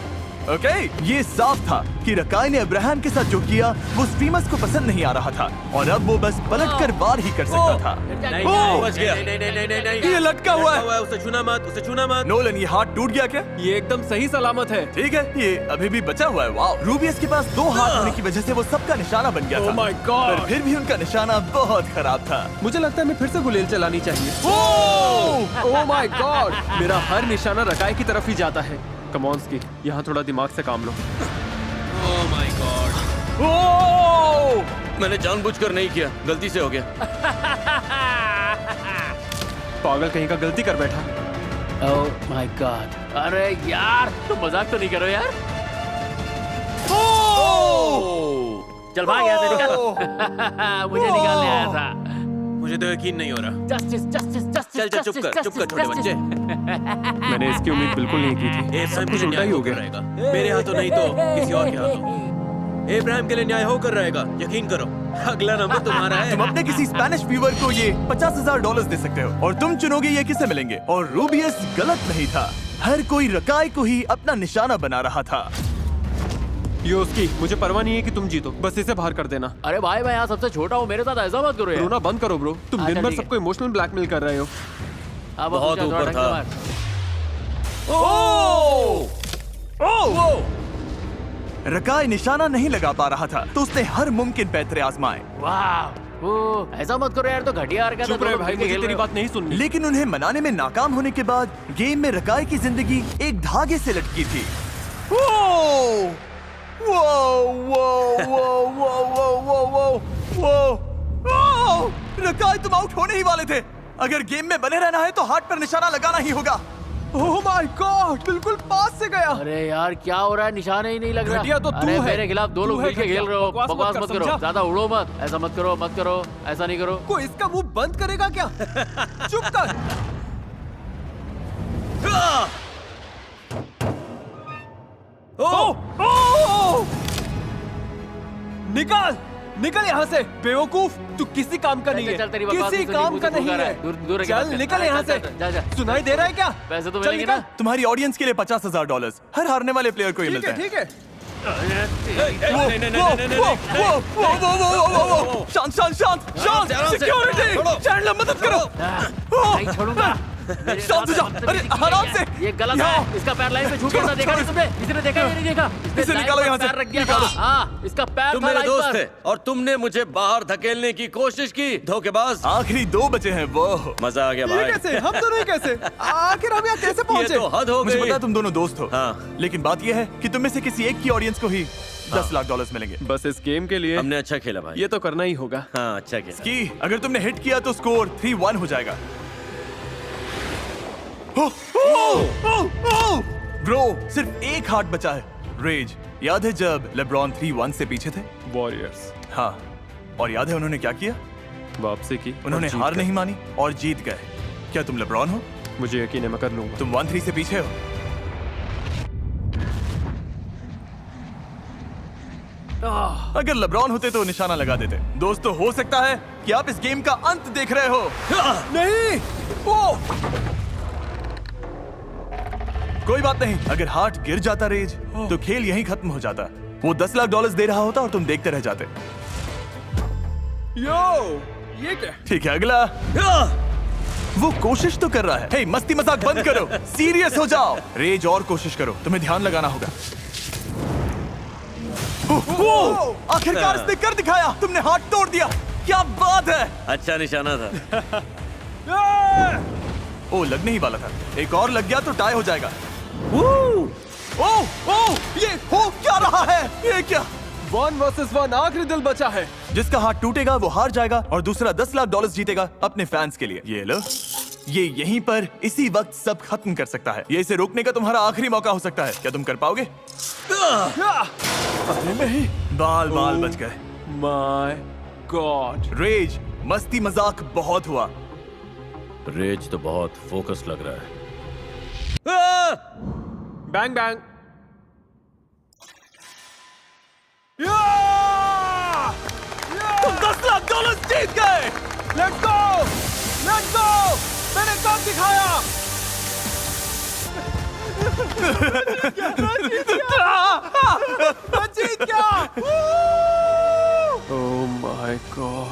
[SPEAKER 1] ओके, ये साफ था कि रकाई ने अब्राहम के साथ जो किया वो स्ट्रीमर्स को पसंद नहीं आ रहा था और अब वो बस पलटकर वार ही कर सकता था।
[SPEAKER 8] नहीं, नहीं, बच गया। नहीं,
[SPEAKER 5] ये लटका हुआ है।
[SPEAKER 8] उसे छूना मत, उसे छूना मत।
[SPEAKER 1] नोलन, ये हाथ टूट गया क्या?
[SPEAKER 5] ये एकदम सही सलामत है।
[SPEAKER 1] ठीक है, ये अभी भी बचा हुआ है। वाओ, रूबियस के पास 2 हाथ होने की वजह से वो सबका निशाना बन गया था।
[SPEAKER 5] Oh my God!
[SPEAKER 1] पर फिर भी उनका निशाना बहुत खराब था।
[SPEAKER 5] मुझे लगता है मैं फिर से गुलेल चलानी चाहिए। ओह माय गॉड, मेरा हर निशाना रकाई की तरफ ही जाता है। कम ऑन स्की, यहाँ थोड़ा दिमाग से काम लो।
[SPEAKER 8] ओह माय गॉड, मैंने जानबूझकर नहीं किया, गलती से हो गया।
[SPEAKER 5] पागल कहीं का, गलती कर बैठा।
[SPEAKER 7] ओह माय गॉड, अरे यार तुम मजाक तो नहीं करो यार। चल भाग यहाँ से, निकल। मुझे निकालने आया था।
[SPEAKER 8] मुझे तो यकीन नहीं हो रहा।
[SPEAKER 7] Justice justice justice.
[SPEAKER 8] चल चुप कर छोटे बच्चे।
[SPEAKER 5] मैंने इसकी उम्मीद बिल्कुल नहीं की थी।
[SPEAKER 8] इब्राहिम के
[SPEAKER 5] कुछ
[SPEAKER 8] लिए
[SPEAKER 5] उल्टा
[SPEAKER 8] न्याय
[SPEAKER 5] ही हो
[SPEAKER 8] होकर
[SPEAKER 5] गया।
[SPEAKER 8] रहेगा। मेरे हाथों नहीं तो किसी और के हाथों। इब्राहिम के लिए न्याय होकर रहेगा, यकीन करो। अगला नंबर तुम्हारा है।
[SPEAKER 1] तुम अपने किसी स्पेनिश व्यूअर को ये $50,000 दे सकते हो और तुम चुनोगे ये किसे मिलेंगे। और रूबियस गलत नहीं था, हर कोई रकाई को ही अपना निशाना बना रहा था।
[SPEAKER 5] योस्की, मुझे परवाह नहीं है कि तुम जीतो, बस इसे बाहर कर देना।
[SPEAKER 7] अरे भाई मैं यहाँ सबसे छोटा हूँ, मेरे साथ ऐसा मत करो यार।
[SPEAKER 5] रोना बंद करो ब्रो, तुम
[SPEAKER 7] अच्छा,
[SPEAKER 5] दिन भर
[SPEAKER 7] ठीक है।
[SPEAKER 5] सबको इमोशनल ब्लैकमेल कर रहे हो।
[SPEAKER 7] अब
[SPEAKER 8] बहुत
[SPEAKER 7] अपनी
[SPEAKER 8] ऊपर
[SPEAKER 7] ढंग
[SPEAKER 8] था।
[SPEAKER 7] से मार।
[SPEAKER 1] रकाई निशाना नहीं लगा पा रहा था तो उसने हर मुमकिन पैतरे आजमाए,
[SPEAKER 7] वाह, ओह, ऐसा मत करो यार, तो घटिया हरकत है।
[SPEAKER 5] चुप रहे
[SPEAKER 7] दोनों
[SPEAKER 5] भाई,
[SPEAKER 7] मिलके
[SPEAKER 5] मुझे
[SPEAKER 7] खेल
[SPEAKER 5] तेरी
[SPEAKER 7] रहे हो।
[SPEAKER 5] बात नहीं सुननी।
[SPEAKER 1] लेकिन उन्हें मनाने में नाकाम होने के बाद गेम में रकाई की जिंदगी एक धागे से लटकी थी। वो वो वो वो वो वो वो वो रकाई, तुम आउट होने ही वाले थे। अगर गेम में बने रहना है तो हाथ पर निशाना लगाना ही होगा।
[SPEAKER 5] ओह माय गॉड, बिल्कुल पास से गया।
[SPEAKER 7] अरे यार क्या हो रहा है, निशाना ही नहीं लग रहा।
[SPEAKER 5] घटिया तो तू
[SPEAKER 7] अरे
[SPEAKER 5] है।
[SPEAKER 7] मेरे खिलाफ 2
[SPEAKER 5] तू
[SPEAKER 7] लोग
[SPEAKER 5] है
[SPEAKER 7] मिलके
[SPEAKER 5] घटिया।
[SPEAKER 7] खेल रहे हो।
[SPEAKER 5] बकवास मत
[SPEAKER 7] बकवास
[SPEAKER 5] कर,
[SPEAKER 7] मत करो,
[SPEAKER 5] समझा?
[SPEAKER 7] ज्यादा उड़ो मत। ऐसा मत करो, मत करो, ऐसा नहीं करो।
[SPEAKER 5] कोई इसका मुंह बंद करेगा क्या? चुप कर। निकाल निकल यहाँ से, बेवकूफ, तू किसी काम का नहीं है,
[SPEAKER 7] चल, तेरी बकवास
[SPEAKER 5] किसी
[SPEAKER 7] नहीं
[SPEAKER 5] काम
[SPEAKER 7] सुनी,
[SPEAKER 5] का
[SPEAKER 7] मुझे
[SPEAKER 5] नहीं
[SPEAKER 7] भूख आ रहा
[SPEAKER 5] है।
[SPEAKER 7] है। दूर रह के बात
[SPEAKER 5] चल
[SPEAKER 7] कर।
[SPEAKER 5] निकल
[SPEAKER 7] अरे,
[SPEAKER 5] यहाँ
[SPEAKER 7] चल,
[SPEAKER 5] से।
[SPEAKER 7] चल, जा, जा।
[SPEAKER 5] सुनाई दे रहा है क्या?
[SPEAKER 7] पैसे तो
[SPEAKER 5] चल
[SPEAKER 7] मिलेंगे ना।
[SPEAKER 5] निकल।
[SPEAKER 1] तुम्हारी ऑडियंस के लिए $50,000 हर हारने वाले प्लेयर को ही मिलता है।
[SPEAKER 5] ठीक है।
[SPEAKER 1] शांत शांत शांत शांत,
[SPEAKER 8] आराम से,
[SPEAKER 1] सिक्योरिटी,
[SPEAKER 8] छोड़ो।
[SPEAKER 1] चैंडलर मदद करो।
[SPEAKER 7] नहीं छोड़ूंगा। मेरे
[SPEAKER 1] शांत हो
[SPEAKER 7] साथ
[SPEAKER 1] जाओ।
[SPEAKER 7] बदतमीजी
[SPEAKER 1] अरे,
[SPEAKER 7] की गई
[SPEAKER 1] आराम
[SPEAKER 7] है।
[SPEAKER 1] से।
[SPEAKER 7] ये गलत
[SPEAKER 1] यहाँ।
[SPEAKER 7] है। इसका पैर लाइन पे झुक गया था,
[SPEAKER 1] छोड़ो,
[SPEAKER 7] देखा नहीं
[SPEAKER 1] छोड़ो।
[SPEAKER 7] तुमने? इसने देखा या नहीं देखा? इसने
[SPEAKER 1] इसे
[SPEAKER 7] लाइन
[SPEAKER 1] निकालो
[SPEAKER 7] पर
[SPEAKER 1] यहाँ से,
[SPEAKER 7] पैर रख दिया था।
[SPEAKER 1] निकालो।
[SPEAKER 7] हाँ, इसका पैर
[SPEAKER 8] तुम
[SPEAKER 7] था
[SPEAKER 8] मेरे
[SPEAKER 7] लाइन
[SPEAKER 8] दोस्त
[SPEAKER 7] पर।
[SPEAKER 8] थे और तुमने मुझे बाहर धकेलने की कोशिश की, धोखेबाज।
[SPEAKER 1] आखिरी 2 बचे हैं। वो
[SPEAKER 8] मजा आ गया
[SPEAKER 5] ये
[SPEAKER 8] भाई।
[SPEAKER 5] कैसे? हम दोनों ही कैसे? आखिर हम यहाँ कैसे
[SPEAKER 8] ये
[SPEAKER 5] पहुंचे?
[SPEAKER 8] तो हद हो
[SPEAKER 1] मुझे
[SPEAKER 8] गई।
[SPEAKER 1] पता है तुम दोनों दोस्त हो,
[SPEAKER 8] हाँ।
[SPEAKER 1] लेकिन बात यह है कि तुम में से किसी एक की ऑडियंस को ही $10 मिलेंगे।
[SPEAKER 5] बस इस गेम के लिए
[SPEAKER 8] हमने अच्छा खेला भाई।
[SPEAKER 5] ये तो करना ही होगा।
[SPEAKER 8] हाँ, अच्छा खेला।
[SPEAKER 1] कि अगर तुमने हिट किया तो स्कोर 3-1 हो जाएगा। ब्रो, सिर्फ एक हार्ट बचा है। रेज, याद है जब लेब्रॉन 3-1 से पीछे थे?
[SPEAKER 5] वॉरियर्स
[SPEAKER 1] हाँ, और याद है उन्होंने क्या किया?
[SPEAKER 5] वापसी की।
[SPEAKER 1] उन्होंने
[SPEAKER 5] और जीत
[SPEAKER 1] हार
[SPEAKER 5] गए।
[SPEAKER 1] नहीं मानी और जीत गए। क्या तुम लेब्रॉन हो?
[SPEAKER 5] मुझे यकीन है, मैं कर लूंगा।
[SPEAKER 1] तुम 1-3 से पीछे हो। अगर लेब्रॉन होते तो निशाना लगा देते। दोस्तों, हो सकता है कि आप इस गेम का अंत देख रहे हो।
[SPEAKER 5] नहीं,
[SPEAKER 1] कोई बात नहीं, अगर हार्ट गिर जाता रेज तो खेल यहीं खत्म हो जाता। वो $10 लाख दे रहा होता और तुम देखते रह जाते।
[SPEAKER 5] यो, ये क्या?
[SPEAKER 1] ठीक है, अगला। वो कोशिश तो कर रहा है। हे, मस्ती मजाक बंद करो, सीरियस हो जाओ। रेज, और कोशिश करो, तुम्हें ध्यान लगाना होगा। आखिरकार इसने कर दिखाया, तुमने हाथ तोड़ दिया। क्या बात है।
[SPEAKER 8] अच्छा निशाना था।
[SPEAKER 1] ओ, लगने ही वाला था। एक और लग गया तो टाई हो जाएगा। ओ, ये हो क्या रहा है? ये क्या?
[SPEAKER 5] 1 वर्सेस 1, आखिरी दिल बचा है।
[SPEAKER 1] जिसका हाथ टूटेगा वो हार जाएगा और दूसरा $10 लाख जीतेगा अपने फैंस के लिए। ये लो, ये यहीं पर इसी वक्त सब खत्म कर सकता है। ये इसे रोकने का तुम्हारा आखिरी मौका हो सकता है। क्या तुम कर पाओगे?
[SPEAKER 5] अरे नहीं,
[SPEAKER 1] बाल बच गए।
[SPEAKER 5] My God.
[SPEAKER 1] रेज, मस्ती मजाक बहुत हुआ।
[SPEAKER 8] रेज तो बहुत फोकस लग रहा है।
[SPEAKER 5] Bang bang.
[SPEAKER 1] तुम $10 लाख जीत गए।
[SPEAKER 5] Let's go, let's go. मैंने काम दिखाया।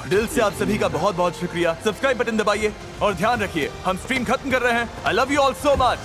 [SPEAKER 1] दिल से आप सभी का बहुत बहुत शुक्रिया। सब्सक्राइब बटन दबाइए और ध्यान रखिए हम स्ट्रीम खत्म कर रहे हैं। I love you all so much.